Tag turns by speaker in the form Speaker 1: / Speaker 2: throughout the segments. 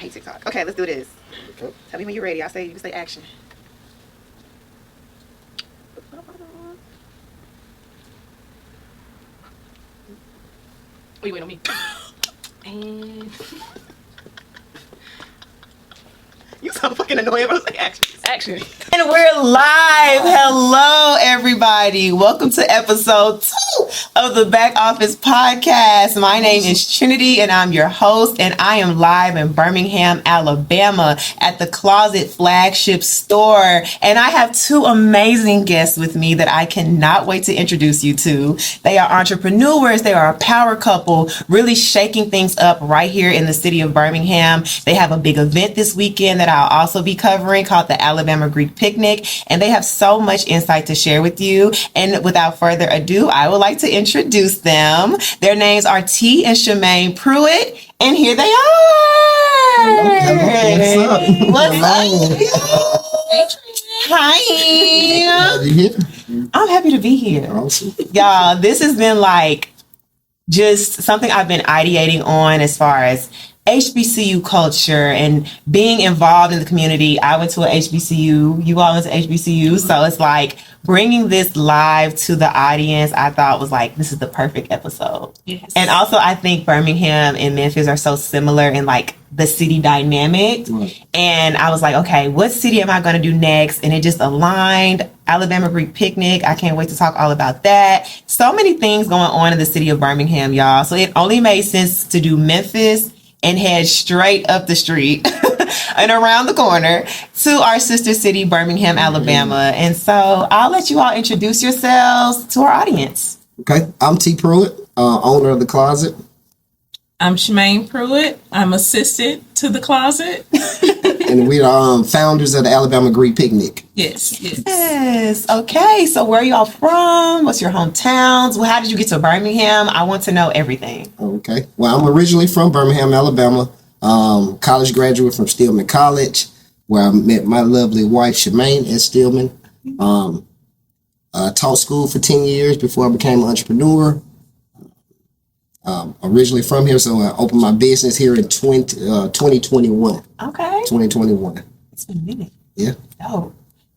Speaker 1: hate TikTok. Okay, let's do this.
Speaker 2: Okay.
Speaker 1: Tell me when you're ready. You can say action. Oh, you wait on me. And you so fucking annoying when I say action. Action.
Speaker 3: And we're live. Hello, everybody. Welcome to episode 2 of the Back Office Podcast. My name is Trinity, and I'm your host, and I am live in Birmingham, Alabama at the Kloset flagship store. And I have 2 amazing guests with me that I cannot wait to introduce you to. They are entrepreneurs. They are a power couple, really shaking things up right here in the city of Birmingham. They have a big event this weekend that I'll also be covering called the Alabama Greek Picnic, and they have so much insight to share with you. And without further ado, I would like to introduce them. Their names are Tee and Shumaine Pruitt, and here they are.
Speaker 2: Hello.
Speaker 3: What's up? Hi. I'm happy to be here.
Speaker 2: Awesome.
Speaker 3: Y'all, this has been like just something I've been ideating on as far as HBCU culture and being involved in the community. I went to a HBCU. You all went to HBCU. So it's like bringing this live to the audience, I thought was like, this is the perfect episode.
Speaker 1: Yes.
Speaker 3: And also I think Birmingham and Memphis are so similar in like the city dynamic.
Speaker 2: Right.
Speaker 3: And I was like, okay, what city am I going to do next? And it just aligned. Alabama Greek Picnic. I can't wait to talk all about that. So many things going on in the city of Birmingham, y'all. So it only made sense to do Memphis and head straight up the street and around the corner to our sister city, Birmingham, Alabama. And so I'll let you all introduce yourselves to our audience.
Speaker 2: Okay, I'm T. Pruitt, owner of the Kloset.
Speaker 4: I'm Shumaine Pruitt. I'm assistant to the Kloset.
Speaker 2: And we are founders of the Alabama Greek Picnic.
Speaker 4: Yes.
Speaker 3: Yes. Okay. So where are y'all from? What's your hometowns? Well, how did you get to Birmingham? I want to know everything.
Speaker 2: Okay. Well, I'm originally from Birmingham, Alabama. College graduate from Stillman College, where I met my lovely wife, Shumaine, at Stillman. Taught school for 10 years before I became an entrepreneur. Originally from here, so I opened my business here in 2021.
Speaker 3: Okay.
Speaker 2: 2021.
Speaker 3: It's been a minute.
Speaker 2: Yeah.
Speaker 3: Oh.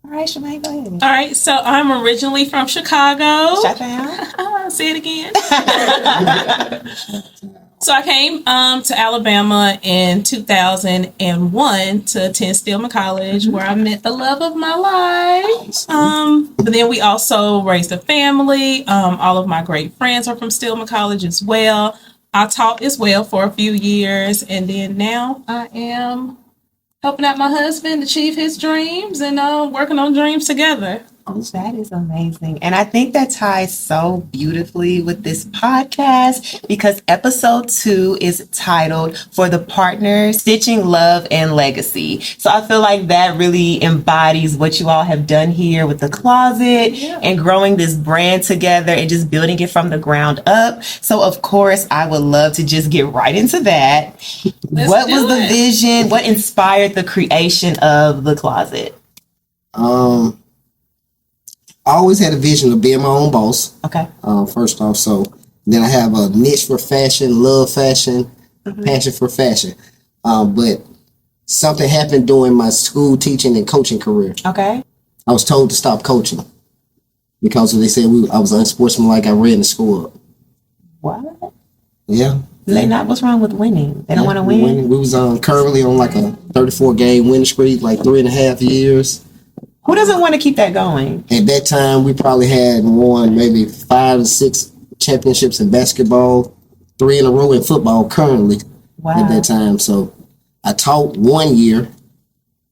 Speaker 3: All right, Shumaine, go ahead.
Speaker 4: All right. So I'm originally from Chicago.
Speaker 3: Shut down.
Speaker 4: I want to say it again. So I came to Alabama in 2001 to attend Stillman College, where I met the love of my life. But then we also raised a family. All of my great friends are from Stillman College as well. I taught as well for a few years, and then now I am helping out my husband achieve his dreams and working on dreams together.
Speaker 3: That is amazing. And I think that ties so beautifully with this podcast because episode 2 is titled For the Partners, Stitching Love and Legacy. So I feel like that really embodies what you all have done here with the Kloset and growing this brand together and just building it from the ground up. So of course, I would love to just get right into that. What was the vision? What inspired the creation of the Kloset?
Speaker 2: I always had a vision of being my own boss.
Speaker 3: Okay.
Speaker 2: First off, so then I have a niche for fashion, love fashion, passion for fashion. But something happened during my school teaching and coaching career.
Speaker 3: Okay.
Speaker 2: I was told to stop coaching because they said I was unsportsmanlike. I ran the school up.
Speaker 3: What?
Speaker 2: Yeah.
Speaker 3: What's wrong with winning? They don't want to win?
Speaker 2: We was currently on like a 34 game winning streak, like 3.5 years.
Speaker 3: Who doesn't want to keep that going?
Speaker 2: At that time, we probably had won maybe 5 or 6 championships in basketball, 3 in a row in football currently at that time. So I taught 1 year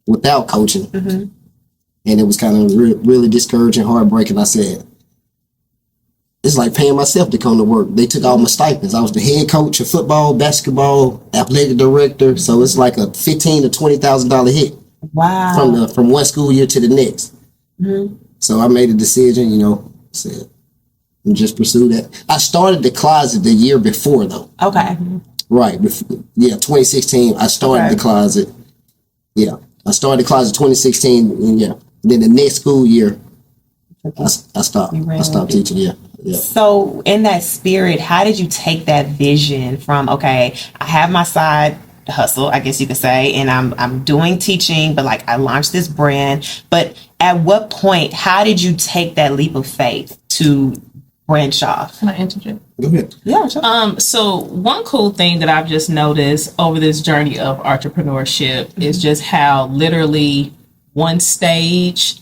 Speaker 2: without coaching, and it was kind of really discouraging, heartbreaking. I said, it's like paying myself to come to work. They took all my stipends. I was the head coach of football, basketball, athletic director. So it's like a $15,000 to $20,000 hit.
Speaker 3: Wow.
Speaker 2: From one school year to the next. So I made a decision, said, just pursue that. I started the Kloset the year before, though.
Speaker 3: Okay.
Speaker 2: Right. 2016, I started the Kloset. Yeah. I started the Kloset 2016, and then the next school year, I stopped. I stopped teaching, yeah.
Speaker 3: So in that spirit, how did you take that vision from, okay, I have my side hustle, I guess you could say, and I'm doing teaching, but like I launched this brand. But at what point, how did you take that leap of faith to branch off?
Speaker 4: Can I interject?
Speaker 2: Go ahead.
Speaker 3: Yeah, sure.
Speaker 4: So one cool thing that I've just noticed over this journey of entrepreneurship is just how literally one stage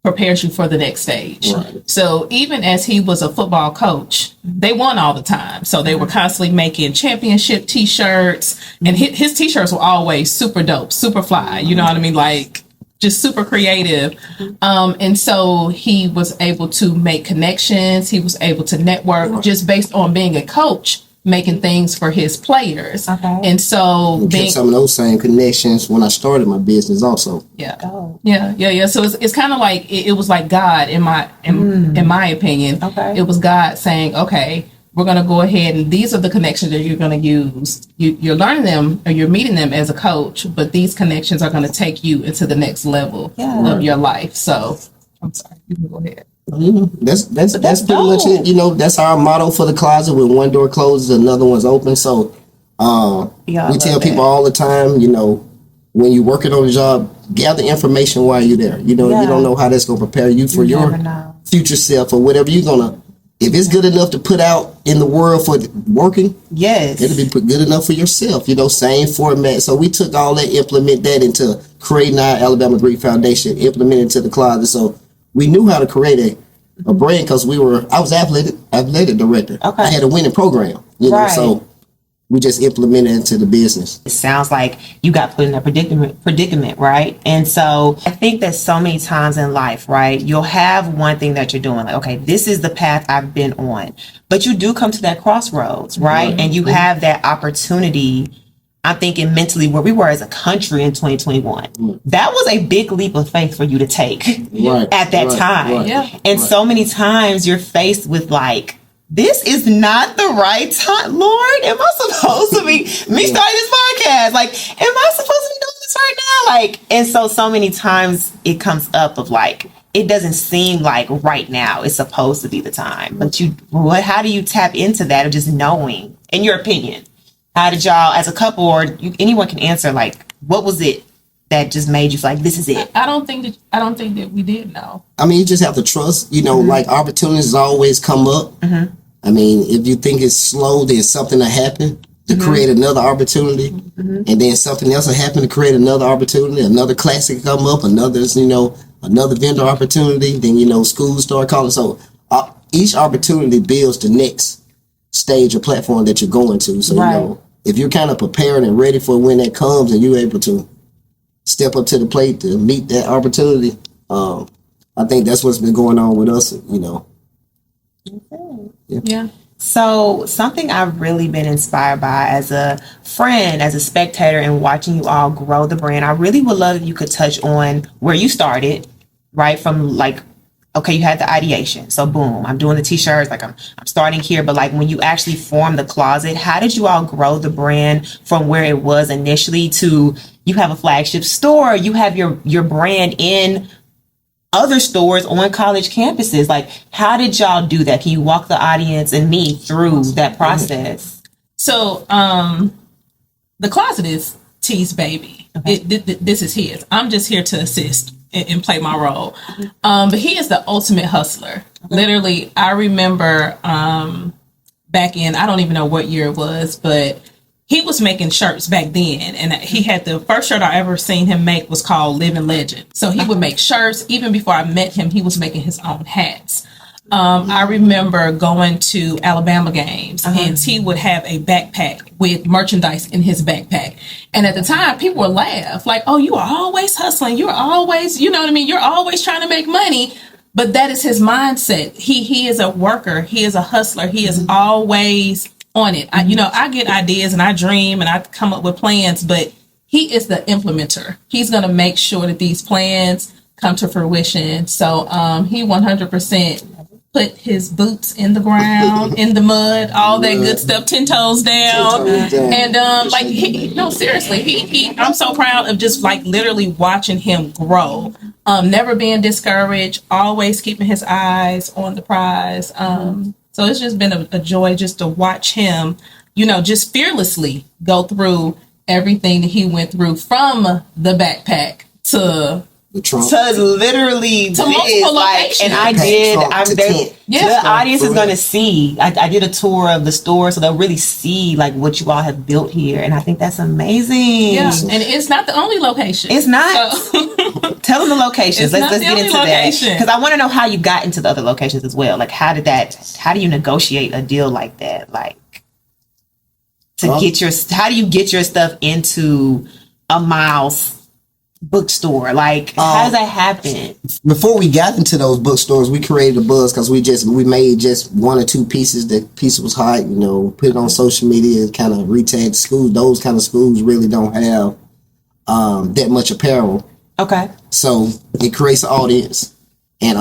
Speaker 4: prepares you for the next stage.
Speaker 2: Right.
Speaker 4: So even as he was a football coach, they won all the time. So they were constantly making championship t-shirts, and his t-shirts were always super dope, super fly. You know what I mean? Like just super creative. And so he was able to make connections. He was able to network just based on being a coach, making things for his players.
Speaker 3: Okay.
Speaker 4: And so
Speaker 2: Kept some of those same connections when I started my business also.
Speaker 4: yeah. So it's kind of like it was like God in my opinion.
Speaker 3: Okay.
Speaker 4: It was God saying, okay, we're going to go ahead and these are the connections that you're going to use. You're learning them or you're meeting them as a coach, but these connections are going to take you into the next level of your life. So I'm sorry, you can go ahead.
Speaker 2: That's pretty much it. You know, that's our motto for the closet. When one door closes, another one's open. So we tell people all the time, you know, when you're working on a job, gather information while you're there. You know, you don't know how that's going to prepare you for your future self or whatever you're going to. If it's good enough to put out in the world for working, it'll be good enough for yourself. You know, same format. So we took all that, implement that into creating our Alabama Greek Foundation, implement it into the closet. So we knew how to create a brand because I was athletic director.
Speaker 3: Okay.
Speaker 2: I had a winning program, you know, so we just implemented it into the business.
Speaker 3: It sounds like you got put in a predicament, right? And so I think that so many times in life, right, you'll have one thing that you're doing, like, okay, this is the path I've been on. But you do come to that crossroads, right? And you have that opportunity. I'm thinking mentally where we were as a country in 2021. That was a big leap of faith for you to take at that time. And so many times you're faced with like, this is not the right time. Lord, am I supposed to be me starting this podcast? Like, am I supposed to be doing this right now? Like, and so many times it comes up of like, it doesn't seem like right now it's supposed to be the time. But how do you tap into that of just knowing, in your opinion? How did y'all, as a couple, or anyone can answer, like, what was it that just made you feel like this is it?
Speaker 4: I don't think that we did know.
Speaker 2: I mean, you just have to trust, you know, like opportunities always come up. I mean, if you think it's slow, then something will happen to create another opportunity. And then something else will happen to create another opportunity. Another classic come up, another vendor opportunity. Then, you know, schools start calling. So each opportunity builds the next stage or platform that you're going to. So, you know, if you're kind of prepared and ready for when that comes and you're able to step up to the plate to meet that opportunity, I think that's what's been going on with us, you know.
Speaker 4: Yeah.
Speaker 3: So something I've really been inspired by as a friend, as a spectator, and watching you all grow the brand, I really would love if you could touch on where you started, right? From like, okay, you had the ideation. So boom, I'm doing the t-shirts, like I'm starting here. But like when you actually formed the closet, how did you all grow the brand from where it was initially to you have a flagship store, you have your brand in other stores on college campuses? Like, how did y'all do that? Can you walk the audience and me through that process?
Speaker 4: So, the closet is Tee's baby.
Speaker 3: Okay.
Speaker 4: This is his. I'm just here to assist and play my role. But he is the ultimate hustler. Okay. Literally, I remember back in, I don't even know what year it was, but he was making shirts back then, and he had the first shirt I ever seen him make was called Living Legend. So he would make shirts. Even before I met him, he was making his own hats. I remember going to Alabama games, and he would have a backpack with merchandise in his backpack. And at the time, people would laugh, like, oh, you are always hustling. You're always, you know what I mean? You're always trying to make money. But that is his mindset. He is a worker. He is a hustler. He is always on it. I get ideas and I dream and I come up with plans, but he is the implementer. He's going to make sure that these plans come to fruition. So he 100% put his boots in the ground, in the mud, all that good stuff, 10 toes down. And seriously, I'm so proud of just like literally watching him grow. Never being discouraged, always keeping his eyes on the prize. So it's just been a joy just to watch him, just fearlessly go through everything that he went through from the backpack to
Speaker 2: The trunk.
Speaker 3: To literally
Speaker 4: To multiple locations.
Speaker 3: and I
Speaker 2: Pack
Speaker 3: did.
Speaker 2: trunk
Speaker 3: I'm
Speaker 2: to
Speaker 3: there.
Speaker 2: tent.
Speaker 4: Yes.
Speaker 3: The audience is
Speaker 2: For
Speaker 3: going to
Speaker 2: real.
Speaker 3: see. I did a tour of the store, so they'll really see like what you all have built here, and I think that's amazing.
Speaker 4: yeah, and it's not the only location.
Speaker 3: It's not.
Speaker 4: So-
Speaker 3: Tell them the locations.
Speaker 4: It's
Speaker 3: Let's
Speaker 4: not the
Speaker 3: get
Speaker 4: only
Speaker 3: into
Speaker 4: location.
Speaker 3: that because I want to know how you got into the other locations as well. Like, how do you negotiate a deal like that? Like, how do you get your stuff into a Miles bookstore? Like, how does that happen?
Speaker 2: Before we got into those bookstores, we created a buzz because we made just one or two pieces. That piece was hot, put it on social media, kind of retag schools. Those kind of schools really don't have that much apparel.
Speaker 3: Okay.
Speaker 2: So it creates an audience. And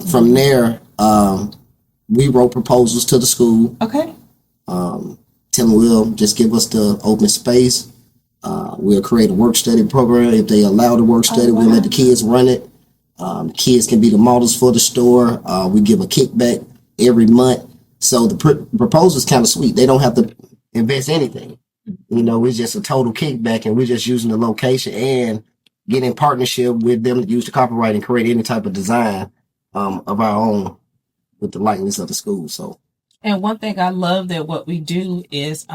Speaker 2: from there, we wrote proposals to the school.
Speaker 3: Okay.
Speaker 2: Tell them we'll just give us the open space. We'll create a work study program. If they allow the work study, we'll let the kids run it. Kids can be the models for the store. We give a kickback every month. So the proposal is kind of sweet. They don't have to invest anything. It's just a total kickback, and we're just using the location and get in partnership with them to use the copyright and create any type of design of our own with the likeness of the school. So,
Speaker 4: and one thing I love that what we do is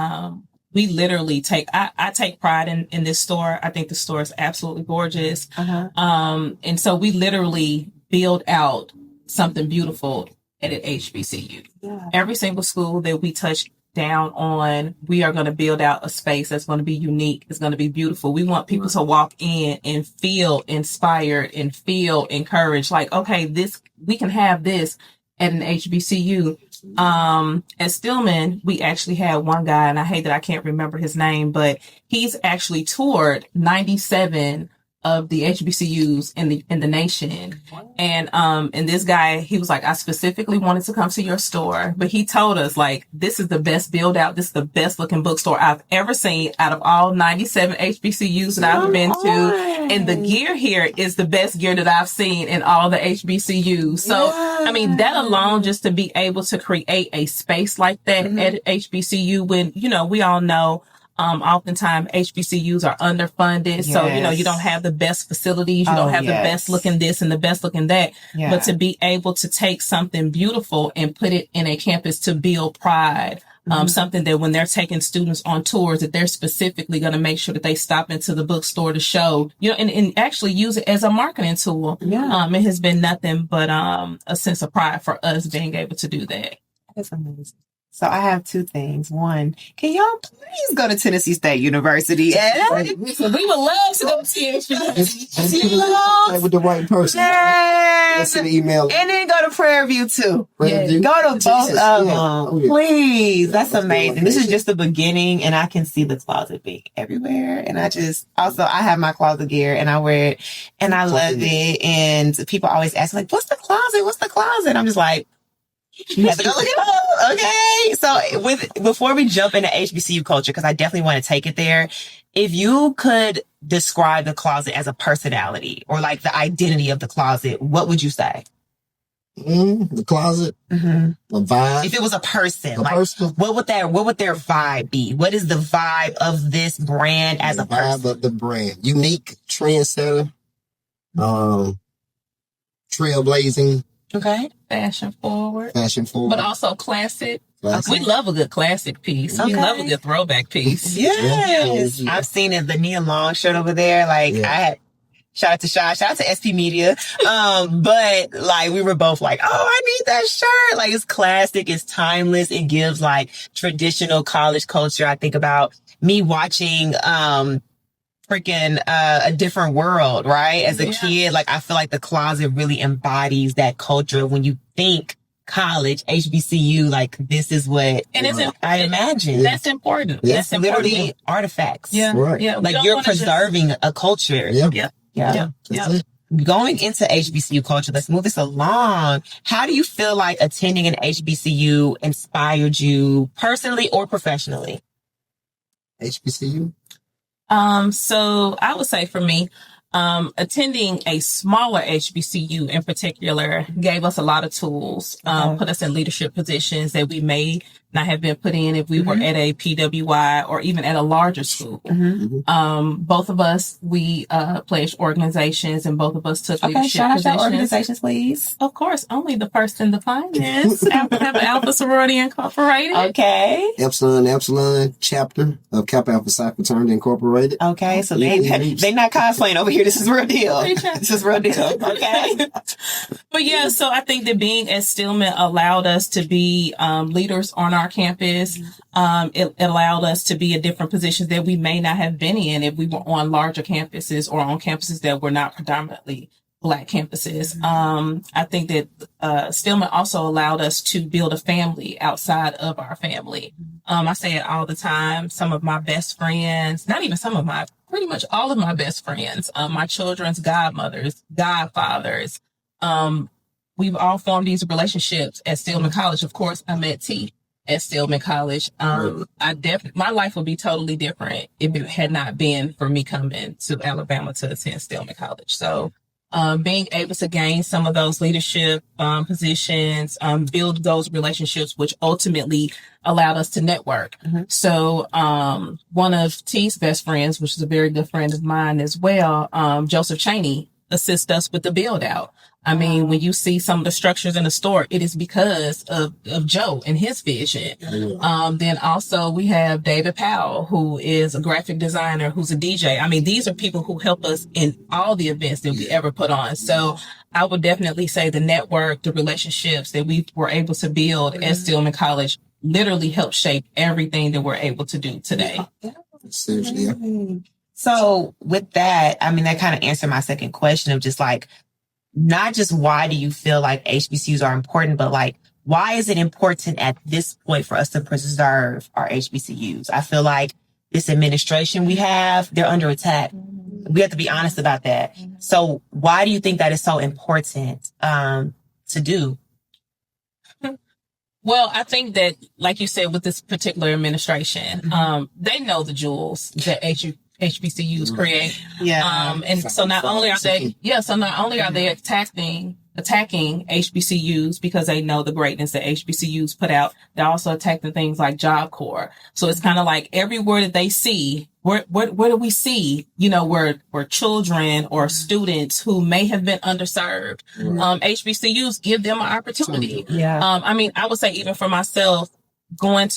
Speaker 4: we literally I take pride in this store. I think the store is absolutely gorgeous. And so we literally build out something beautiful at an HBCU.
Speaker 3: Yeah.
Speaker 4: Every single school that we touch down on, we are going to build out a space that's going to be unique. It's going to be beautiful. We want people to walk in and feel inspired and feel encouraged. Like, okay, we can have this at an HBCU. At Stillman, we actually had one guy, and I hate that I can't remember his name, but he's actually toured 97 of the HBCUs in the nation. And this guy, he was like, I specifically wanted to come to your store, but he told us like, this is the best build out. This is the best looking bookstore I've ever seen out of all 97 HBCUs that I've been to. And the gear here is the best gear that I've seen in all the HBCUs. So, I mean, that alone, just to be able to create a space like that at HBCU when, we all know, oftentimes HBCUs are underfunded. So, you don't have the best facilities. You don't have the best looking this and the best looking that.
Speaker 3: Yeah.
Speaker 4: But to be able to take something beautiful and put it in a campus to build pride, something that when they're taking students on tours, that they're specifically going to make sure that they stop into the bookstore to show, and actually use it as a marketing tool.
Speaker 3: Yeah.
Speaker 4: It has been nothing but a sense of pride for us being able to do that.
Speaker 3: That's amazing. So I have two things. One, can y'all please go to Tennessee State University?
Speaker 4: Listen, we would love to go to
Speaker 2: with the right person.
Speaker 3: Yes.
Speaker 2: Send an email.
Speaker 3: And then go to Prairie View too.
Speaker 2: Prairie View.
Speaker 3: Go to both of them.
Speaker 2: Oh, yeah.
Speaker 3: Please. That's
Speaker 2: Let's do
Speaker 3: amazing.
Speaker 2: it.
Speaker 3: This is just the beginning, and I can see the closet being everywhere. And I have my closet gear, and I wear it, and I love it. And people always ask, like, what's the closet? What's the closet? I'm just like, you have to go look it up. Okay. So before we jump into HBCU culture, because I definitely want to take it there, if you could describe the closet as a personality or like the identity of the closet, what would you say?
Speaker 2: The closet, a vibe.
Speaker 3: If it was a person,
Speaker 2: person.
Speaker 3: What would their vibe be? What is the vibe of this brand as a person?
Speaker 2: Vibe of the brand. Unique, trendsetter, trailblazing,
Speaker 3: Okay.
Speaker 4: fashion forward,
Speaker 2: but
Speaker 4: but also classic.
Speaker 2: classic.
Speaker 4: We love a good classic piece. We
Speaker 3: Okay.
Speaker 4: love a good throwback piece.
Speaker 3: Yes.
Speaker 2: Yeah.
Speaker 3: I've seen it, the Nia Long shirt over there. Like
Speaker 2: Yeah.
Speaker 3: I had, shout out to Shy, shout out to SP Media. But like we were both like, oh, I need that shirt. Like it's classic. It's timeless. It gives like traditional college culture. I think about me watching, A Different World, right? As a kid, like I feel like the closet really embodies that culture. When you think college, HBCU, like this is what
Speaker 4: And it's
Speaker 3: I imagine.
Speaker 4: That's important.
Speaker 2: Yeah.
Speaker 3: It's
Speaker 4: That's
Speaker 3: literally
Speaker 4: important.
Speaker 3: artifacts.
Speaker 4: Yeah.
Speaker 2: Right.
Speaker 4: Yeah. We
Speaker 3: Like
Speaker 4: don't
Speaker 3: you're
Speaker 4: wanna just-
Speaker 3: preserving a culture.
Speaker 2: Yeah.
Speaker 4: Yeah.
Speaker 3: Yeah.
Speaker 2: That's it.
Speaker 3: Going into HBCU culture, let's move this along. How do you feel like attending an HBCU inspired you personally or professionally?
Speaker 2: HBCU.
Speaker 4: So I would say for me, attending a smaller HBCU in particular gave us a lot of tools, put us in leadership positions that we may not have been put in if we were at a PWI or even at a larger school. Both of us, we pledged organizations, and both of us took leadership
Speaker 3: shout out
Speaker 4: positions.
Speaker 3: to organizations, please.
Speaker 4: Of course, only the first and the finest. Alpha Sorority Incorporated.
Speaker 3: Okay.
Speaker 2: Epsilon chapter of Kappa Alpha Psi Fraternity Incorporated.
Speaker 3: Okay, so they not cosplaying over here. This is real deal. This is real deal. Okay.
Speaker 4: But yeah, so I think that being at Stillman allowed us to be leaders on our campus. It allowed us to be in different positions that we may not have been in if we were on larger campuses or on campuses that were not predominantly Black campuses. I think that Stillman also allowed us to build a family outside of our family. I say it all the time. Some of my best friends, not even some of my, pretty much all of my best friends, my children's godmothers, godfathers, we've all formed these relationships at Stillman College. Of course, I met Tee at Stillman College. My life would be totally different if it had not been for me coming to Alabama to attend Stillman College. So, being able to gain some of those leadership positions, build those relationships, which ultimately allowed us to network. So one of T's best friends, which is a very good friend of mine as well, Joseph Cheney, assists us with the build out. I mean, when you see some of the structures in the store, it is because of Joe and his vision. Then also we have David Powell, who is a graphic designer, who's a DJ. I mean, these are people who help us in all the events that we ever put on. So I would definitely say the network, the relationships that we were able to build at Stillman College literally helped shape everything that we're able to do today.
Speaker 2: Seriously, yeah.
Speaker 3: So with that, I mean, that kind of answered my second question of just like, not just why do you feel like HBCUs are important, but like, why is it important at this point for us to preserve our HBCUs? I feel like this administration we have, they're under attack. We have to be honest about that. So why do you think that is so important to do?
Speaker 4: Well, I think that, like you said, with this particular administration, they know the jewels that HBCUs create. And so not only are they attacking HBCUs because they know the greatness that HBCUs put out, they're also attacking things like Job Corps. So it's kind of like everywhere that they see, where do we see, where children or students who may have been underserved, HBCUs give them an opportunity. I mean, I would say even for myself, when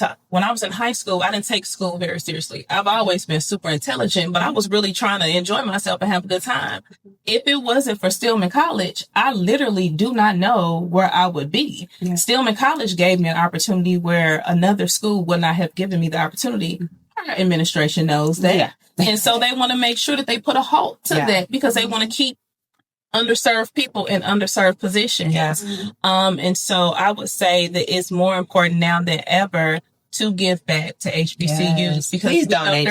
Speaker 4: I was in high school, I didn't take school very seriously. I've always been super intelligent, but I was really trying to enjoy myself and have a good time. If it wasn't for Stillman College, I literally do not know where I would be. Stillman College gave me an opportunity where another school would not have given me the opportunity. Our administration knows that. And so they want to make sure that they put a halt to that because they want to keep underserved people in underserved positions. And so I would say that it's more important now than ever to give back to HBCUs because
Speaker 3: please donate,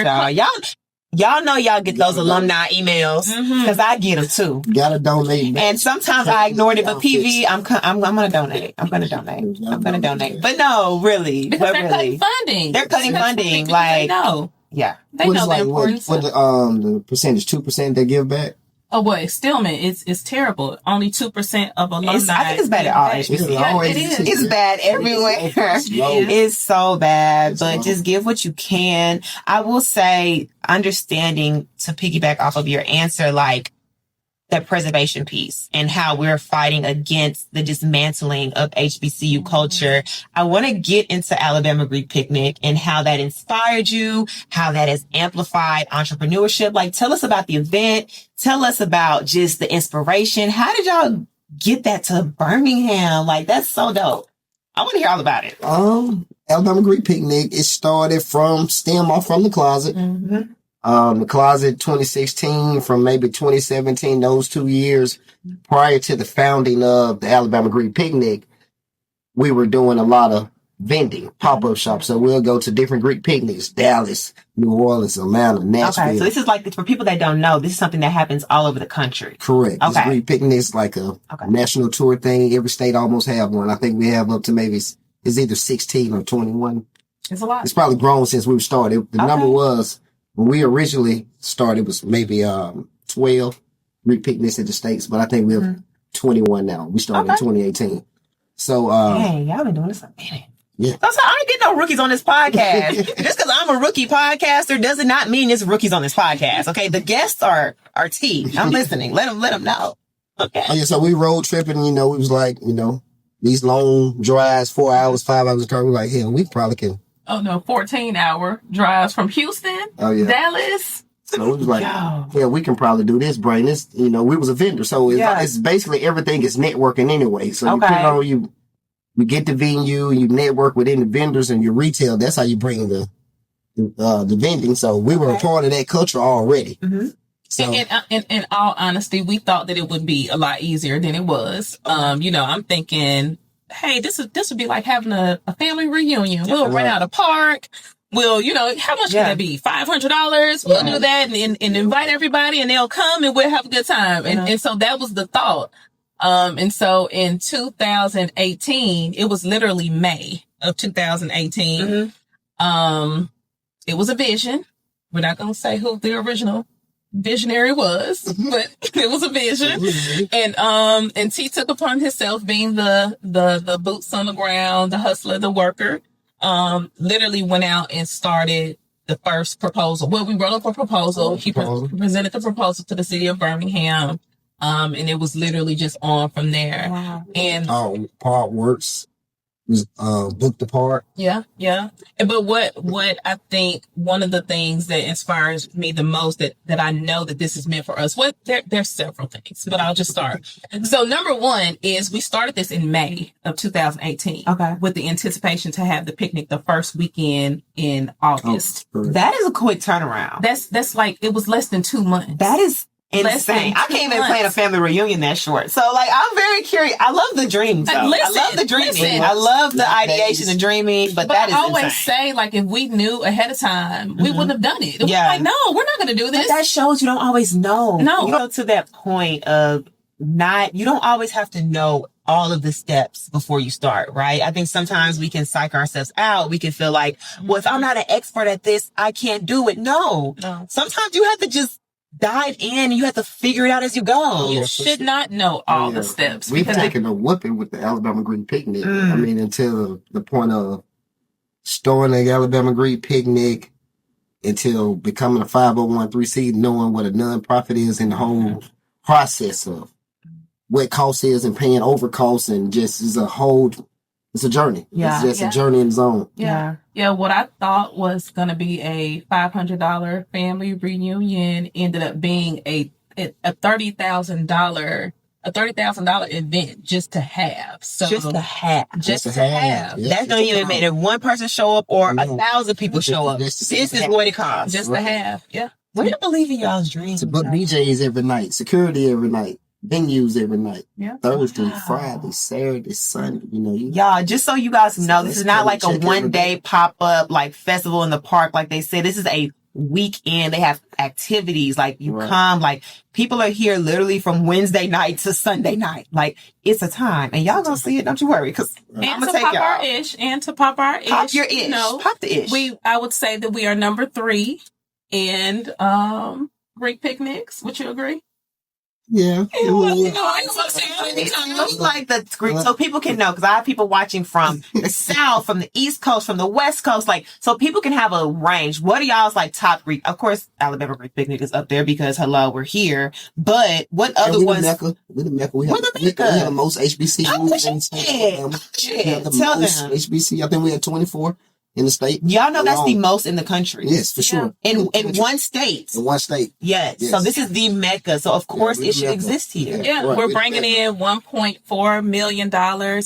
Speaker 3: y'all know y'all get those alumni emails because I get them too.
Speaker 2: Gotta donate.
Speaker 3: And sometimes I ignored it, but PV, I'm gonna donate. I'm gonna donate. But no, really,
Speaker 4: because they're cutting funding.
Speaker 3: They're cutting funding. Like,
Speaker 4: no, they know the importance.
Speaker 2: What the percentage? 2% they give back.
Speaker 4: Oh boy, Stillman, it's terrible. Only 2% of alumni.
Speaker 3: I think it's bad at all HBCUs.
Speaker 4: It is.
Speaker 3: It's bad everywhere. It's so bad, but just give what you can. I will say, understanding to piggyback off of your answer, like that preservation piece and how we're fighting against the dismantling of HBCU culture. I want to get into Alabama Greek Picnic and how that inspired you, how that has amplified entrepreneurship. Like, tell us about the event. Tell us about just the inspiration. How did y'all get that to Birmingham? Like, that's so dope. I want to hear all about it.
Speaker 2: Alabama Greek Picnic, it started from the Closet. The Closet 2016 from maybe 2017, those 2 years prior to the founding of the Alabama Greek Picnic, we were doing a lot of vending, pop-up shops. So we'll go to different Greek picnics, Dallas, New Orleans, Atlanta, Nashville.
Speaker 3: Okay, so this is like, for people that don't know, this is something that happens all over the country.
Speaker 2: Correct. Okay. This Greek Picnic is like a national tour thing. Every state almost have one. I think we have up to maybe, it's either 16 or 21.
Speaker 4: It's a lot.
Speaker 2: It's probably grown since we started. The number was, when we originally started, it was maybe 12 Greek picnics in the States, but I think we're 21 now. We started in 2018. So,
Speaker 3: hey, y'all been doing this a minute.
Speaker 2: Yeah.
Speaker 3: That's how I don't get no rookies on this podcast. Just because I'm a rookie podcaster does not mean it's rookies on this podcast. Okay, the guests are T. I'm listening. Let them know. Okay.
Speaker 2: Oh yeah, so we road tripping. It was like these long drives, 4 hours, 5 hours of car. We're like, hell, we probably can.
Speaker 4: Oh no, 14-hour drives from Houston, Dallas.
Speaker 2: So it was like, yeah, we can probably do this, bring this. We was a vendor, so it's basically everything is networking anyway. So you put on you get the venue, you network within the vendors and your retail. That's how you bring the vending. So we were a part of that culture already.
Speaker 3: Mm-hmm.
Speaker 2: So
Speaker 4: in all honesty, we thought that it would be a lot easier than it was. I'm thinking, hey, this would be like having a family reunion. We'll rent out a park. We'll, how much can that be? $500. We'll do that and invite everybody and they'll come and we'll have a good time. And so that was the thought. And so in 2018, it was literally May of 2018. Mm-hmm. It was a vision. We're not going to say who the original visionary was, but it was a vision. And T took upon himself being the boots on the ground, the hustler, the worker. Literally went out and started the first proposal. Well, we wrote up a proposal. He presented the proposal to the city of Birmingham. And it was literally just on from there. Wow. And
Speaker 2: part works was booked the part.
Speaker 4: Yeah. But what I think one of the things that inspires me the most that I know that this is meant for us. There's several things, but I'll just start. So number one is we started this in May of 2018. Okay. With the anticipation to have the picnic the first weekend in August.
Speaker 3: That is a quick turnaround.
Speaker 4: That's like it was less than 2 months.
Speaker 3: That is insane. I can't even plan a family reunion that short. So, I'm very curious. I love the dreams. I love the dreaming. I love the ideation and dreaming, but that is
Speaker 4: I always
Speaker 3: insane.
Speaker 4: say, if we knew ahead of time, we wouldn't have done it. No, we're not going to do this.
Speaker 3: But that shows you don't always know.
Speaker 4: No.
Speaker 3: You go to that point of you don't always have to know all of the steps before you start, right? I think sometimes we can psych ourselves out. We can feel like, well, if I'm not an expert at this, I can't do it. No. Sometimes you have to just dive in and you have to figure it out as you go.
Speaker 4: You should not know all the steps.
Speaker 2: We've taken a whooping with the Alabama Greek Picnic. I mean, until the point of starting the Alabama Greek Picnic, until becoming a 501(c), knowing what a nonprofit is and the whole process of what cost is and paying over costs and just it's a journey.
Speaker 3: Yeah.
Speaker 2: It's just a journey in its own.
Speaker 4: Yeah. Yeah. What I thought was going to be a $500 family reunion ended up being a $30,000 event just to have. So
Speaker 3: just to have.
Speaker 2: Yeah.
Speaker 3: That's not even made if one person show up or 1,000 people show up. This is what it costs.
Speaker 4: Just to have. Yeah.
Speaker 3: We don't believe in y'all's dreams.
Speaker 2: To book DJs every night, security every night, venues every night.
Speaker 4: Yeah.
Speaker 2: Thursday, Friday, Saturday, Sunday.
Speaker 3: Y'all, just so you guys know, this is not like a one-day pop-up festival in the park. Like they said, this is a weekend. They have activities. You come. People are here literally from Wednesday night to Sunday night. It's a time, and y'all gonna see it. Don't you worry, because I'm gonna take y'all.
Speaker 4: To pop our ish.
Speaker 3: Pop your ish. Pop the ish.
Speaker 4: I would say that we are number 3 in Greek picnics. Would you agree?
Speaker 2: Yeah.
Speaker 3: So people can know, because I have people watching from the South, from the East Coast, from the West Coast, so people can have a range. What are y'all's top Greek? Of course, Alabama Greek Picnic is up there because hello, we're here. But what other ones?
Speaker 2: We're the Mecca. We have the most HBCUs in the state.
Speaker 3: Tell them.
Speaker 2: HBCU. I think we had 24 in the state.
Speaker 3: Y'all know that's the most in the country.
Speaker 2: Yes, for sure.
Speaker 3: In one state.
Speaker 2: In one state.
Speaker 3: Yes. So this is the Mecca. So of course it should exist here.
Speaker 4: Yeah. We're bringing in $1.4 million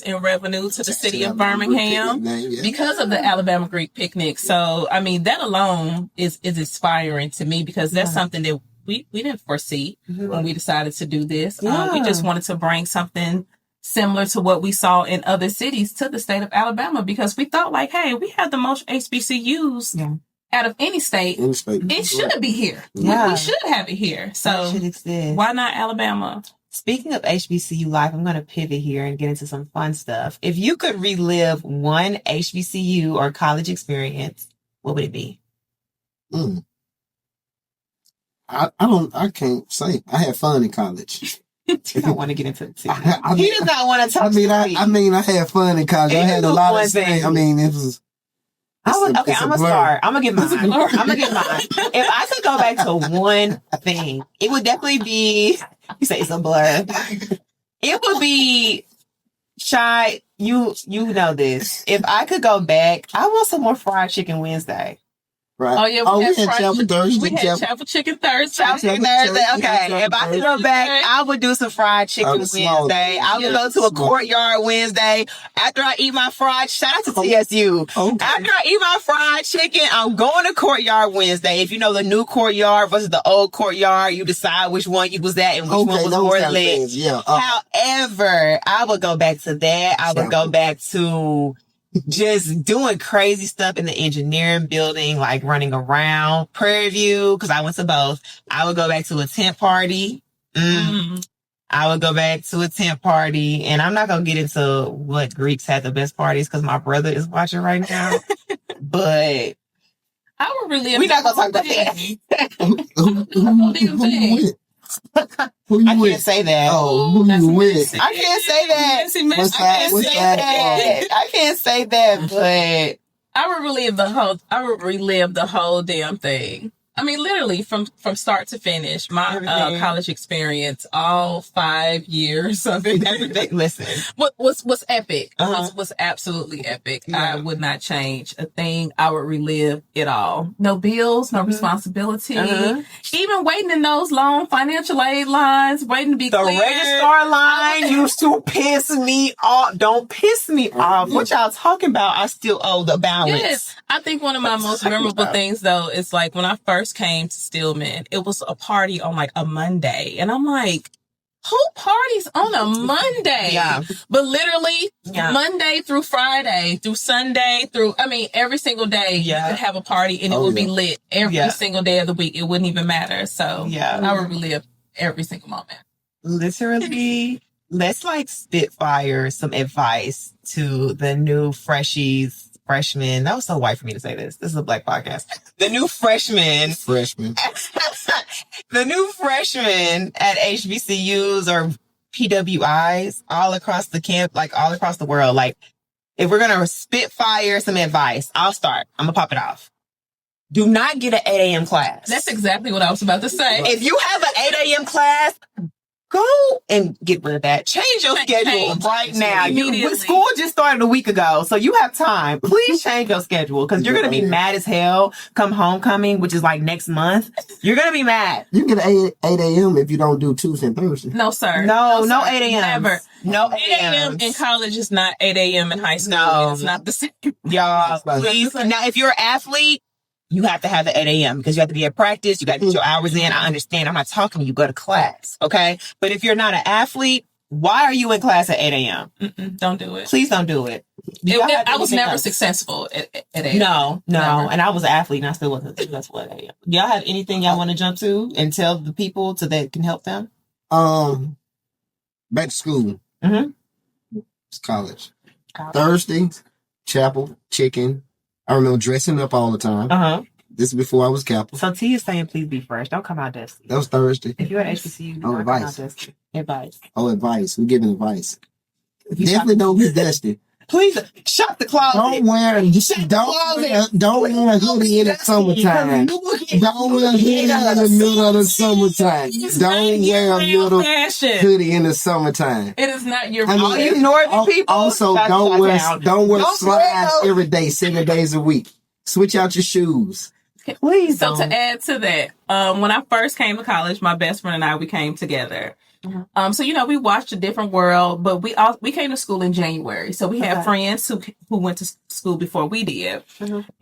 Speaker 4: in revenue to the city of Birmingham because of the Alabama Greek Picnic. So, I mean, that alone is inspiring to me because that's something that we didn't foresee when we decided to do this. We just wanted to bring something similar to what we saw in other cities to the state of Alabama because we thought hey, we have the most HBCUs out of any state. It should be here. We should have it here. So
Speaker 3: it should exist.
Speaker 4: Why not Alabama?
Speaker 3: Speaking of HBCU life, I'm going to pivot here and get into some fun stuff. If you could relive one HBCU or college experience, what would it be?
Speaker 2: I can't say. I had fun in college.
Speaker 3: He don't want to get into the tea. He does not want to talk to me.
Speaker 2: I had fun in college. I had a lot of things. I mean, it was.
Speaker 3: I'm gonna start. I'm gonna get mine. If I could go back to one thing, it would definitely be. You say it's a blur. It would be Shy. You know this. If I could go back, I want some more fried chicken Wednesday.
Speaker 2: Right.
Speaker 4: Oh yeah, we had
Speaker 2: Chapel Thursday.
Speaker 4: We had Chapel Chicken Thursday.
Speaker 3: Chapel Chicken Thursday. Okay, if I could go back, I would do some fried chicken Wednesday. I would go to a courtyard Wednesday. After I eat my fried, shout out to TSU. Okay. After I eat my fried chicken, I'm going to courtyard Wednesday. If you know the new courtyard versus the old courtyard, you decide which one you was at and which one was more lit. Yeah. However, I would go back to that. I would go back to just doing crazy stuff in the engineering building, like running around Prairie View, because I went to both. I would go back to a tent party. I would go back to a tent party, and I'm not going to get into what Greeks had the best parties because my brother is watching right now. But
Speaker 4: I would really.
Speaker 3: We're not going to talk about that. Who you with? Can't say that.
Speaker 2: Oh, who you with?
Speaker 3: I can't say that. I can't say that, but
Speaker 4: I would relive the whole damn thing. I mean, literally from start to finish, my college experience, all 5 years of it.
Speaker 3: Everything. Listen,
Speaker 4: what was epic? Was absolutely epic. Yeah. I would not change a thing. I would relive it all. No bills, no responsibility. Even waiting in those long financial aid lines, waiting to be
Speaker 3: the
Speaker 4: cleared.
Speaker 3: registrar line used to piss me off. Don't piss me off. What y'all talking about? I still owe the balance.
Speaker 4: Yes, I think one of my most memorable things though is like when I first came to Stillman, it was a party on like a Monday, and I'm like, who parties on a Monday? Yeah. But literally Monday through Friday through Sunday every single day you could have a party and it would be lit every single day of the week. It wouldn't even matter. So I would relive every single moment.
Speaker 3: Literally, let's like spitfire some advice to the new freshmen. That was so white for me to say this. This is a black podcast. The new freshmen. The new freshmen at HBCUs or PWIs all across the camp, like all across the world. Like, if we're going to spitfire some advice, I'll start. I'm going to pop it off. Do not get an 8 a.m. class.
Speaker 4: That's exactly what I was about to say.
Speaker 3: If you have an 8 a.m. class, go and get rid of that. Change your schedule right now. School just started a week ago, so you have time. Please change your schedule because you're going to be mad as hell come homecoming, which is like next month. You're going to be mad.
Speaker 2: You get 8 a.m. if you don't do Tuesday and Thursday.
Speaker 4: No, sir.
Speaker 3: No 8 a.m.
Speaker 4: Never.
Speaker 3: No
Speaker 4: 8 a.m. in college is not 8 a.m. in high school.
Speaker 3: No.
Speaker 4: It's not the same.
Speaker 3: Y'all, please. Now, if you're an athlete, you have to have the 8 a.m. because you have to be at practice. You got to get your hours in. I understand. I'm not talking you go to class. Okay. But if you're not an athlete, why are you in class at 8 a.m.?
Speaker 4: Don't do it.
Speaker 3: Please don't do it.
Speaker 4: I was never successful at 8 a.m.
Speaker 3: No. And I was an athlete and I still wasn't successful at 8 a.m. Y'all have anything y'all want to jump to and tell the people so that can help them?
Speaker 2: Back to school. It's college. Thursday, chapel, chicken. I remember dressing up all the time. This is before I was Kappa.
Speaker 3: So T is saying, please be fresh. Don't come out dusty.
Speaker 2: That was Thursday.
Speaker 3: If you're at HBCU, don't come out dusty. Advice.
Speaker 2: Oh, advice. We're giving advice. Definitely don't get dusty.
Speaker 3: Please shut the closet.
Speaker 2: Don't wear a hoodie in the summertime. Don't wear a hoodie in the middle of the summertime. Don't wear a little hoodie in the summertime.
Speaker 4: It is not your
Speaker 3: all you northern people.
Speaker 2: Also, don't wear slides every day, 7 days a week. Switch out your shoes.
Speaker 3: Please.
Speaker 4: So to add to that, when I first came to college, my best friend and I, we came together. So, we watched a different world, but we came to school in January. So we had friends who went to school before we did.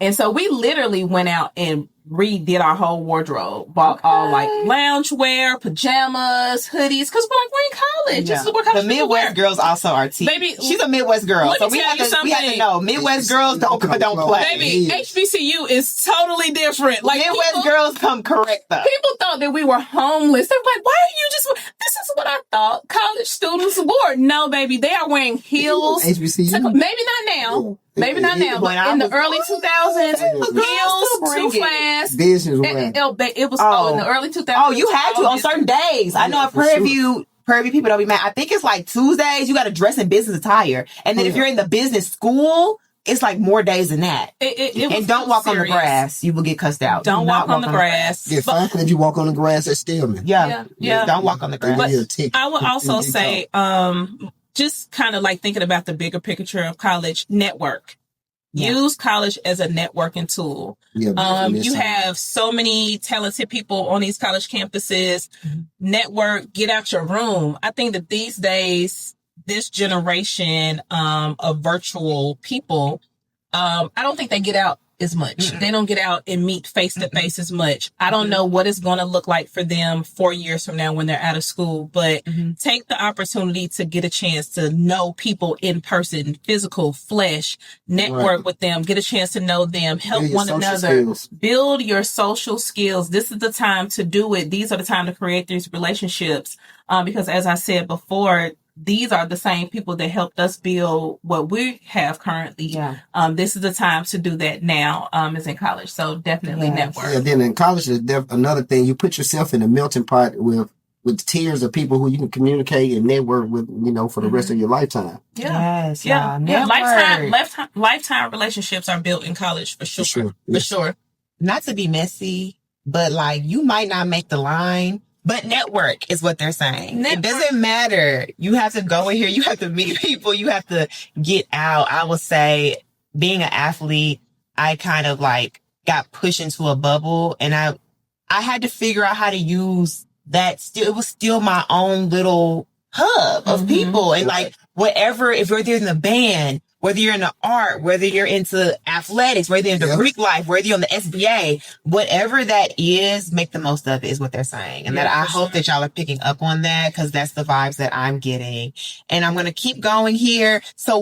Speaker 4: And so we literally went out and redid our whole wardrobe. Bought all like loungewear, pajamas, hoodies, because we're in college. This is what college
Speaker 3: the Midwest girls also are T.
Speaker 4: Baby,
Speaker 3: she's a Midwest girl. So we have to know. Midwest girls don't play.
Speaker 4: Baby, HBCU is totally different. Like
Speaker 3: Midwest girls come correct though.
Speaker 4: People thought that we were homeless. They were like, why are you just, this is what I thought college students wore. No, baby, they are wearing heels.
Speaker 2: HBCU?
Speaker 4: Maybe not now. Maybe not now, but in the early 2000s, heels, too fast.
Speaker 2: Business wear.
Speaker 4: It was in the early 2000s.
Speaker 3: Oh, you had to on certain days. I know at Prairie View, pervy people don't be mad. I think it's like Tuesdays, you got to dress in business attire. And then if you're in the business school, it's like more days than that. And don't walk on the grass. You will get cussed out.
Speaker 4: Don't walk on the grass.
Speaker 2: Get fined if you walk on the grass at Stillman.
Speaker 3: Yeah. Don't walk on the grass.
Speaker 4: But I would also say, just kind of like thinking about the bigger picture of college, network. Use college as a networking tool. You have so many talented people on these college campuses. Network, get out your room. I think that these days, this generation of virtual people, I don't think they get out as much. They don't get out and meet face to face as much. I don't know what it's going to look like for them 4 years from now when they're out of school, but take the opportunity to get a chance to know people in person, physical, flesh, network with them, get a chance to know them, help one another, build your social skills. This is the time to do it. These are the time to create these relationships. Because as I said before, these are the same people that helped us build what we have currently. This is the time to do that now, is in college. So definitely network.
Speaker 2: Yeah, then in college, is another thing. You put yourself in a melting pot with tiers of people who you can communicate and network with, for the rest of your lifetime.
Speaker 4: Lifetime relationships are built in college for sure. For sure.
Speaker 3: Not to be messy, but like you might not make the line. But network is what they're saying. It doesn't matter. You have to go in here. You have to meet people. You have to get out. I will say, being an athlete, I kind of like got pushed into a bubble, and I had to figure out how to use that. It was still my own little hub of people, and like whatever. If you're there in the band, whether you're in the art, whether you're into athletics, whether you're into Greek life, whether you're on the SBA, whatever that is, make the most of it is what they're saying. And that I hope that y'all are picking up on that, because that's the vibes that I'm getting. And I'm going to keep going here. So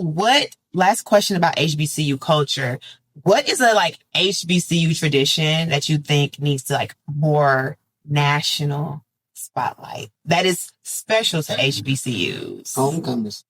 Speaker 3: last question about HBCU culture. What is a like HBCU tradition that you think needs to like more national spotlight that is special to HBCUs?
Speaker 2: Homecomings.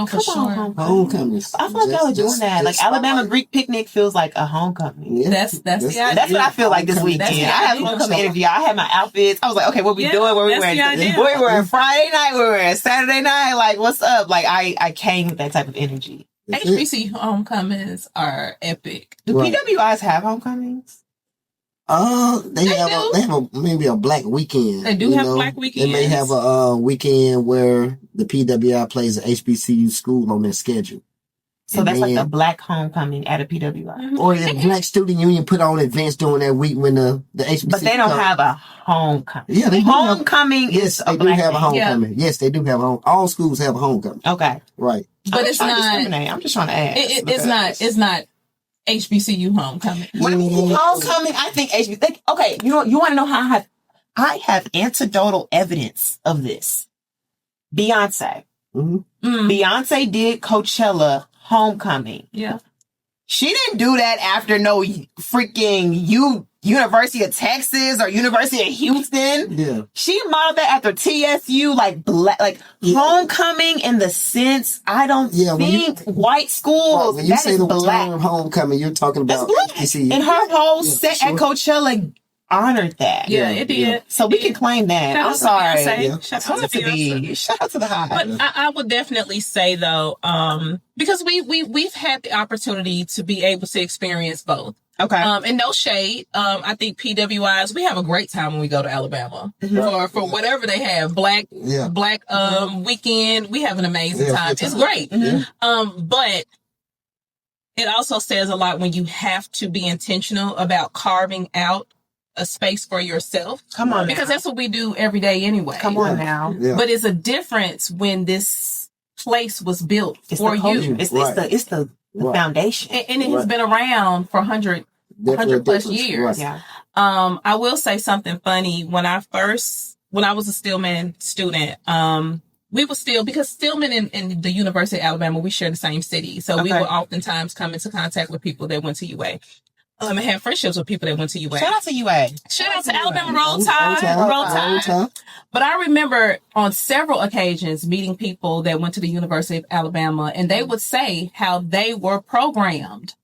Speaker 4: Oh, for sure.
Speaker 2: Homecomings.
Speaker 3: I feel like y'all are doing that. Like Alabama Greek picnic feels like a homecoming.
Speaker 2: Yeah.
Speaker 4: That's
Speaker 3: what I feel like this weekend. I had a homecoming interview. I had my outfits. I was like, okay, what we doing? What we wearing? What we wearing Friday night? What we wearing Saturday night? Like, what's up? Like, I came with that type of energy.
Speaker 4: HBCU homecomings are epic.
Speaker 3: Do PWIs have homecomings?
Speaker 2: They have maybe a black weekend.
Speaker 4: They do have black weekends.
Speaker 2: They may have a weekend where the PWI plays an HBCU school on their schedule.
Speaker 3: So that's like a black homecoming at a PWI.
Speaker 2: Or the Black Student Union put on events during that week when the HBCU.
Speaker 3: But they don't have a homecoming.
Speaker 2: Yeah, they
Speaker 3: homecoming
Speaker 2: do. Yes, they do have a homecoming. Yeah. Yes, they do have all schools have a homecoming.
Speaker 3: Okay.
Speaker 2: Right.
Speaker 4: But it's not.
Speaker 3: I'm just trying to ask.
Speaker 4: It's not HBCU homecoming.
Speaker 3: Homecoming, I think HBCU. Okay, you want to know how I have anecdotal evidence of this. Beyonce. Beyonce did Coachella homecoming.
Speaker 4: Yeah.
Speaker 3: She didn't do that after no freaking University of Texas or University of Houston.
Speaker 2: Yeah.
Speaker 3: She modeled that after TSU, like homecoming in the sense, I don't think white schools.
Speaker 2: When you say the term homecoming, you're talking about HBCU.
Speaker 3: And her whole set at Coachella honored that.
Speaker 4: Yeah, it did.
Speaker 3: Yeah. So we can claim that. I'm sorry.
Speaker 4: Shout
Speaker 3: out to the high.
Speaker 4: But I would definitely say though, because we've had the opportunity to be able to experience both.
Speaker 3: Okay.
Speaker 4: And no shade. I think PWIs, we have a great time when we go to Alabama for whatever they have. Black weekend. We have an amazing time. It's great. But it also says a lot when you have to be intentional about carving out a space for yourself.
Speaker 3: Come on,
Speaker 4: because that's what we do every day anyway.
Speaker 3: Come on now.
Speaker 2: Yeah.
Speaker 4: But it's a difference when this place was built for you.
Speaker 3: It's the foundation,
Speaker 4: and it has been around for 100 plus years.
Speaker 3: Yeah.
Speaker 4: I will say something funny. When I was a Stillman student, we were still, because Stillman and the University of Alabama, we share the same city. So we would oftentimes come into contact with people that went to UA. And have friendships with people that went to UA.
Speaker 3: Shout out to UA.
Speaker 4: Shout out to Alabama Roll Tide. But I remember on several occasions meeting people that went to the University of Alabama, and they would say how they were programmed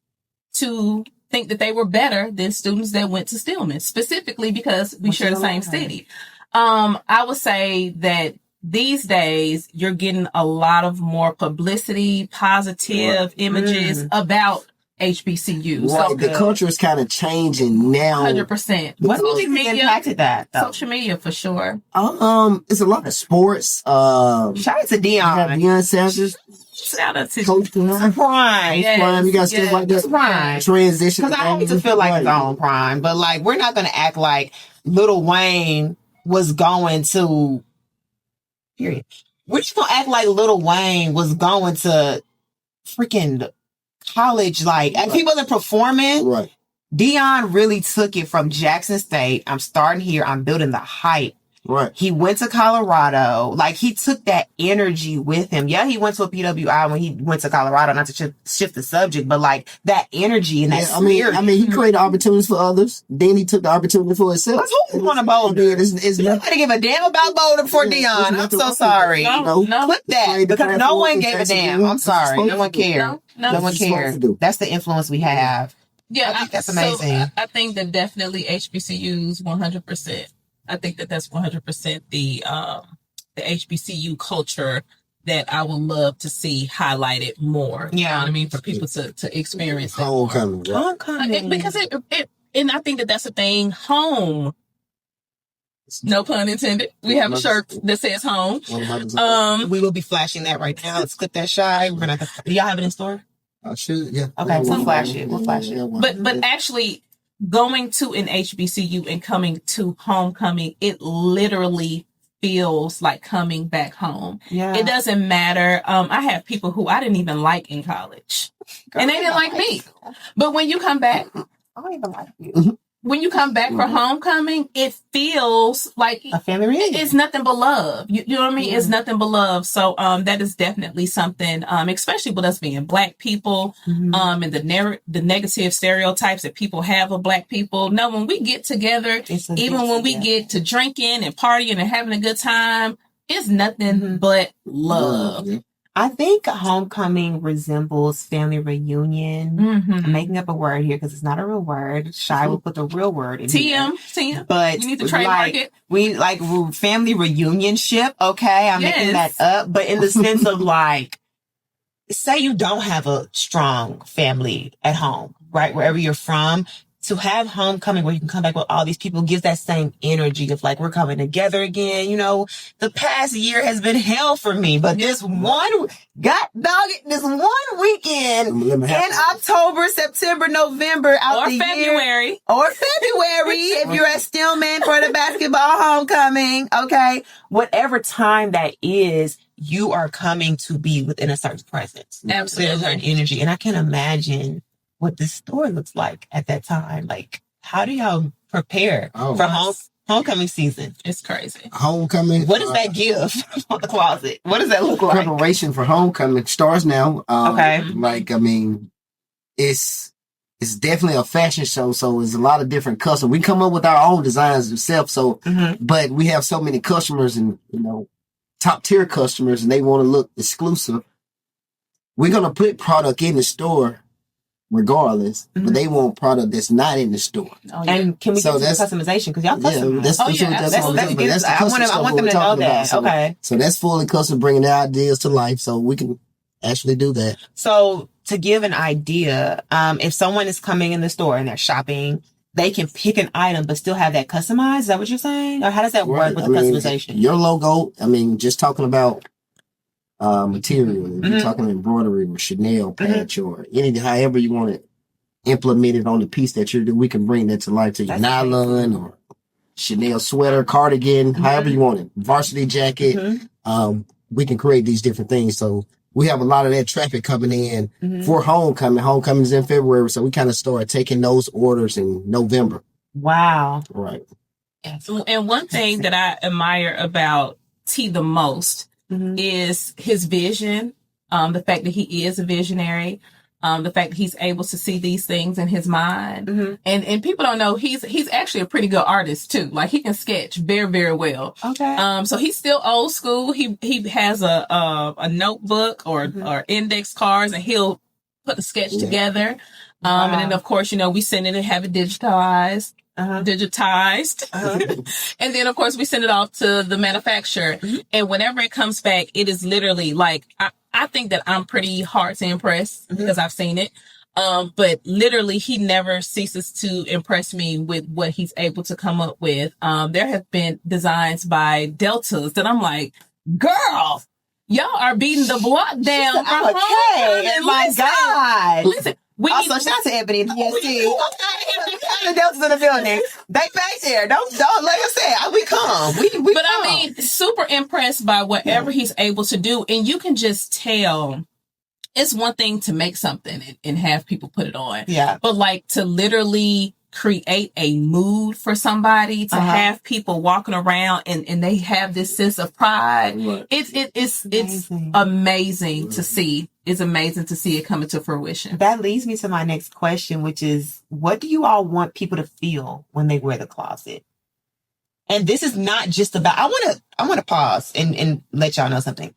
Speaker 4: to think that they were better than students that went to Stillman, specifically because we share the same city. I would say that these days you're getting a lot of more publicity, positive images about HBCUs.
Speaker 2: Right.
Speaker 4: So
Speaker 2: The culture is kind of changing now.
Speaker 4: 100%.
Speaker 3: What
Speaker 4: Social
Speaker 3: music
Speaker 4: media
Speaker 3: impacted that, though?
Speaker 4: Social media for sure.
Speaker 2: It's a lot of sports.
Speaker 3: Shout out to
Speaker 2: You have
Speaker 3: Deion.
Speaker 2: Deion Sanders,
Speaker 4: Shout out to
Speaker 2: Coach Prime.
Speaker 3: Prime.
Speaker 4: Yes,
Speaker 2: Prime. You got stuff like that.
Speaker 3: Prime.
Speaker 2: Transition.
Speaker 3: Because I hate to feel like it's on Prime, but like we're not going to act like Lil Wayne was going to. Period. We're just going to act like Lil Wayne was going to freaking college. Like, if he wasn't performing,
Speaker 2: Right.
Speaker 3: Deion really took it from Jackson State. I'm starting here. I'm building the hype.
Speaker 2: Right.
Speaker 3: He went to Colorado. Like, he took that energy with him. Yeah, he went to a PWI when he went to Colorado, not to shift the subject, but like that energy and that spirit.
Speaker 2: I mean, he created opportunities for others. Then he took the opportunity for himself.
Speaker 3: Because who's going to Boulder?
Speaker 2: I mean, it's
Speaker 3: Nobody give a damn about Boulder before Deion. I'm so sorry.
Speaker 4: No.
Speaker 3: Clip that because no one gave a damn. I'm sorry. No one cared. No one cared. That's the influence we have.
Speaker 4: Yeah,
Speaker 3: I think that's amazing.
Speaker 4: So I think that definitely HBCUs 100%. I think that that's 100% the HBCU culture that I would love to see highlighted more.
Speaker 3: Yeah.
Speaker 4: You know what I mean? For people to experience that.
Speaker 2: homecoming. Right?
Speaker 3: Homecoming.
Speaker 4: Because it, and I think that that's the thing. Home. No pun intended. We have a shirt that says home.
Speaker 3: We will be flashing that right now. Let's clip that shy. We're gonna. Do y'all have it in store?
Speaker 2: I should. Yeah.
Speaker 3: Okay,
Speaker 2: We'll
Speaker 3: flash it. We'll flash it.
Speaker 4: But actually going to an HBCU and coming to homecoming, it literally feels like coming back home.
Speaker 3: Yeah.
Speaker 4: It doesn't matter. I have people who I didn't even like in college. And they didn't like me. But when you come back,
Speaker 3: I don't even like you.
Speaker 4: when you come back for homecoming, it feels like
Speaker 3: A family reunion.
Speaker 4: it's nothing but love. You know what I mean? It's nothing but love. So that is definitely something, especially with us being Black people, and the negative stereotypes that people have of Black people. No, when we get together, even when we get to drinking and partying and having a good time, it's nothing but love.
Speaker 3: I think homecoming resembles family reunion. I'm making up a word here because it's not a real word. Shy will put the real word in here.
Speaker 4: TM.
Speaker 3: But
Speaker 4: You need to trademark it.
Speaker 3: We like family reunionship. Okay, I'm making that up. But in the sense of like, say you don't have a strong family at home, right? Wherever you're from, to have homecoming where you can come back with all these people gives that same energy of like, we're coming together again. You know, the past year has been hell for me, but this one weekend in October, September, November, out
Speaker 4: Or
Speaker 3: the
Speaker 4: February.
Speaker 3: year, or February, if you're at Stillman for the basketball homecoming, okay, whatever time that is, you are coming to be within a certain presence.
Speaker 4: Absolutely.
Speaker 3: There's a certain energy. And I can imagine what this store looks like at that time. Like, how do y'all prepare for homecoming season?
Speaker 4: It's crazy.
Speaker 2: Homecoming.
Speaker 3: What does that give on the closet? What does that look like?
Speaker 2: Preparation for homecoming starts now.
Speaker 3: Okay.
Speaker 2: Like, I mean, it's definitely a fashion show, so there's a lot of different customers. We come up with our own designs ourselves, so but we have so many customers and, you know, top tier customers, and they want to look exclusive. We're gonna put product in the store regardless, but they want product that's not in the store.
Speaker 3: And can we get to the customization? Because y'all customize. I want them to know that. Okay.
Speaker 2: So that's fully custom, bringing the ideas to life, so we can actually do that.
Speaker 3: So to give an idea, if someone is coming in the store and they're shopping, they can pick an item but still have that customized. Is that what you're saying? Or how does that work with the customization?
Speaker 2: Your logo, I mean, just talking about material, if you're talking embroidery or Chanel patch or anything, however you want it implemented on the piece that you're doing, we can bring that to life, to your nylon or Chanel sweater, cardigan, however you want it, varsity jacket. We can create these different things. So we have a lot of that traffic coming in for homecoming. Homecoming's in February, so we kind of started taking those orders in November.
Speaker 3: Wow.
Speaker 2: Right.
Speaker 4: And one thing that I admire about T the most is his vision, the fact that he is a visionary, the fact that he's able to see these things in his mind. And people don't know he's actually a pretty good artist too. Like, he can sketch very, very well.
Speaker 3: Okay.
Speaker 4: So he's still old school. He has a notebook or index cards, and he'll put the sketch together. And then of course, you know, we send it and have it digitalized. digitized. And then, of course, we send it off to the manufacturer. And whenever it comes back, it is literally like, I think that I'm pretty hard to impress because I've seen it. But literally, he never ceases to impress me with what he's able to come up with. There have been designs by Deltas that I'm like, girl, y'all are beating the block down.
Speaker 3: And my God.
Speaker 4: Listen.
Speaker 3: Also, shout out to Ebony and DST. The Deltas in the building. They back there. Don't like I said, we come. We
Speaker 4: But
Speaker 3: come.
Speaker 4: I mean, super impressed by whatever he's able to do. And you can just tell it's one thing to make something and have people put it on.
Speaker 3: Yeah.
Speaker 4: But like to literally create a mood for somebody, to have people walking around and they have this sense of pride.
Speaker 2: Right.
Speaker 4: It's amazing to see. It's amazing to see it coming to fruition.
Speaker 3: That leads me to my next question, which is, what do you all want people to feel when they wear the closet? And this is not just about, I want to pause and let y'all know something.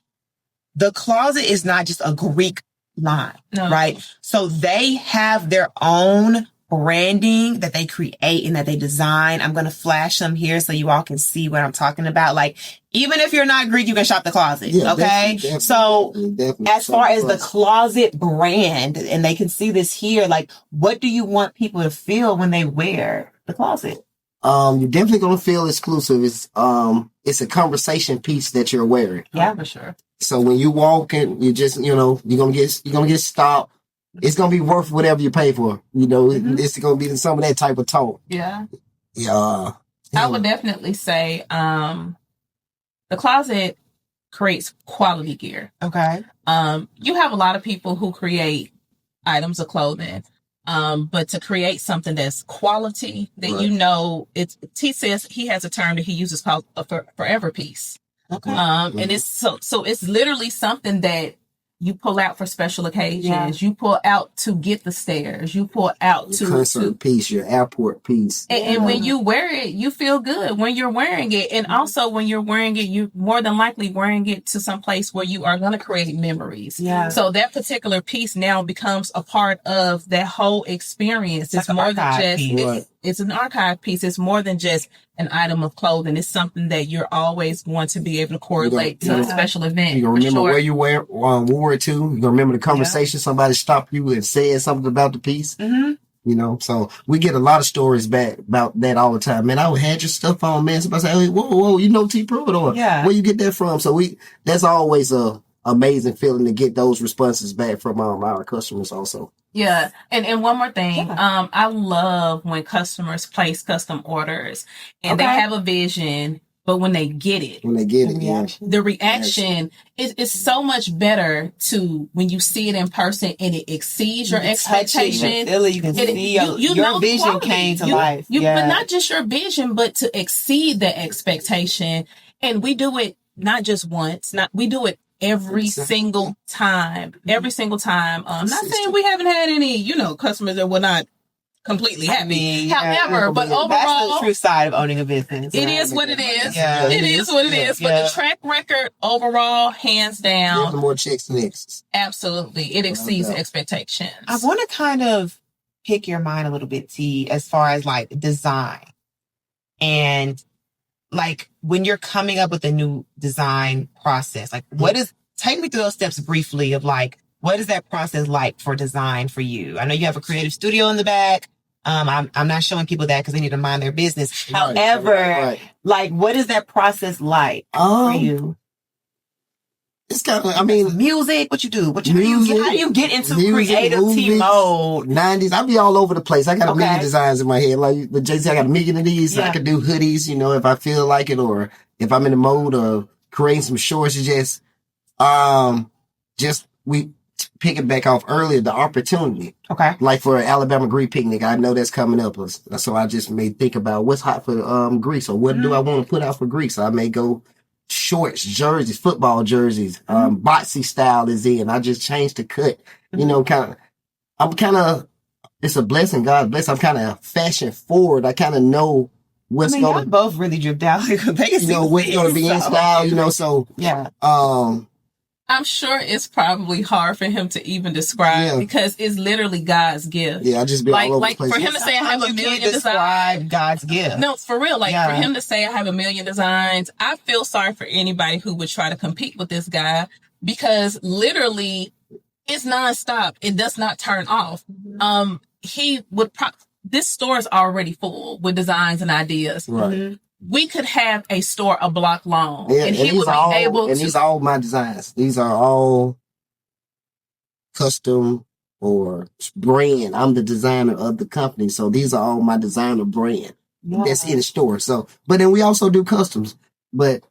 Speaker 3: The closet is not just a Greek line, right? So they have their own branding that they create and that they design. I'm going to flash them here so you all can see what I'm talking about. Like, even if you're not Greek, you can shop the closet.
Speaker 2: Yeah,
Speaker 3: okay.
Speaker 2: definitely
Speaker 3: As far as the closet brand, and they can see this here, like, what do you want people to feel when they wear the closet?
Speaker 2: You're definitely going to feel exclusive. It's a conversation piece that you're wearing.
Speaker 3: Yeah, for sure.
Speaker 2: So when you walk in, you just, you're going to get stopped. It's going to be worth whatever you pay for. It's going to be some of that type of talk.
Speaker 4: Yeah.
Speaker 2: Yeah.
Speaker 4: I would definitely say, the closet creates quality gear.
Speaker 3: Okay.
Speaker 4: You have a lot of people who create items of clothing. But to create something that's quality that T says he has a term that he uses called a forever piece.
Speaker 3: Okay.
Speaker 4: And it's so it's literally something that you pull out for special occasions.
Speaker 3: Yeah.
Speaker 4: You pull out to get the stairs. You pull out
Speaker 2: your concert piece, your airport piece.
Speaker 4: And when you wear it, you feel good when you're wearing it. And also when you're wearing it, you're more than likely wearing it to some place where you are going to create memories.
Speaker 3: Yeah.
Speaker 4: So that particular piece now becomes a part of that whole experience. It's more than just, it's an archive piece. It's more than just an item of clothing. It's something that you're always going to be able to correlate to a special event.
Speaker 2: You're going to remember where you wore it to. You're going to remember the conversation. Somebody stopped you and said something about the piece. So we get a lot of stories back about that all the time. Man, I had your stuff on, man. Somebody say, hey, whoa, you know T Pruitt, or where you get that from? So that's always a amazing feeling to get those responses back from our customers also.
Speaker 4: Yeah. And one more thing. I love when customers place custom orders and they have a vision, but when they get it, the reaction is so much better to when you see it in person and it exceeds your expectation.
Speaker 3: You can see your vision came to life.
Speaker 4: But not just your vision, but to exceed the expectation. And we do it not just once, we do it every single time. Not saying we haven't had any, customers that were not completely happy. However, but overall,
Speaker 3: that's the true side of owning a business.
Speaker 4: It is what it is.
Speaker 3: Yeah.
Speaker 4: It is what it is. But the track record overall, hands down,
Speaker 2: more checks than X's.
Speaker 4: Absolutely, it exceeds expectations.
Speaker 3: I want to kind of pick your mind a little bit, T, as far as like design and like when you're coming up with a new design process. Like, take me through those steps briefly of like, what is that process like for design for you? I know you have a creative studio in the back. I'm not showing people that because they need to mind their business.
Speaker 2: Right,
Speaker 3: However, like, what is that process like for you?
Speaker 2: It's kind of,
Speaker 3: music. What you do? How do you get into creative team mode?
Speaker 2: 90s. I be all over the place. I got a million designs in my head. Like the JC, I got a million of these. Yeah. I could do hoodies, if I feel like it, or if I'm in the mode of creating some shorts. We pick it back off earlier, the opportunity.
Speaker 3: Okay.
Speaker 2: Like for an Alabama Greek picnic, I know that's coming up. So I just may think about what's hot for Greek. So what do I want to put out for Greek? So I may go shorts, jerseys, football jerseys, boxy style is in. I just changed the cut. It's a blessing, God bless. I'm kind of fashion forward. I kind of know what's going to
Speaker 3: both really dripped out. They can see
Speaker 2: what's going to be in style, so.
Speaker 3: Yeah.
Speaker 4: I'm sure it's probably hard for him to even describe because it's literally God's gift.
Speaker 2: Yeah, I just be all over the place.
Speaker 4: For him to say I have a million designs.
Speaker 3: God's gift.
Speaker 4: No, for real. For him to say I have a million designs, I feel sorry for anybody who would try to compete with this guy because literally it's nonstop. It does not turn off. He would this store is already full with designs and ideas.
Speaker 2: Right.
Speaker 4: We could have a store a block long,
Speaker 2: and
Speaker 4: he would be able to.
Speaker 2: And these are all my designs. These are all custom or brand. I'm the designer of the company, so these are all my designer brand that's in the store. So, but then we also do customs. But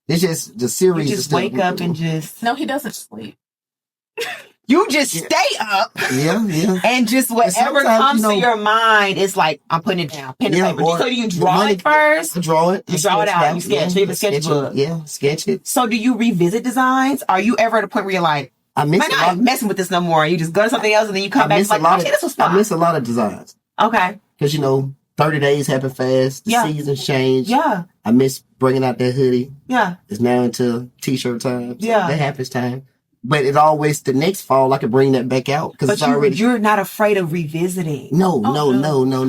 Speaker 2: it's just the series.
Speaker 3: You just wake up and just.
Speaker 4: No, he doesn't sleep.
Speaker 3: You just stay up.
Speaker 2: Yeah.
Speaker 3: And just whatever comes to your mind, it's like, I'm putting it down. Pen and paper. So you draw it first?
Speaker 2: Draw it.
Speaker 3: You draw it out. You sketch. You have a sketchbook.
Speaker 2: Yeah, sketch it.
Speaker 3: So do you revisit designs? Are you ever at a point where you're like, I'm not messing with this no more? You just go to something else and then you come back and like, okay, this was fun.
Speaker 2: I miss a lot of designs.
Speaker 3: Okay.
Speaker 2: Because, 30 days happen fast. The seasons change.
Speaker 3: Yeah.
Speaker 2: I miss bringing out that hoodie.
Speaker 3: Yeah.
Speaker 2: It's now into t-shirt time.
Speaker 3: Yeah.
Speaker 2: That happens time. But it always, the next fall, I can bring that back out. Because it's already.
Speaker 3: You're not afraid of revisiting.
Speaker 2: No.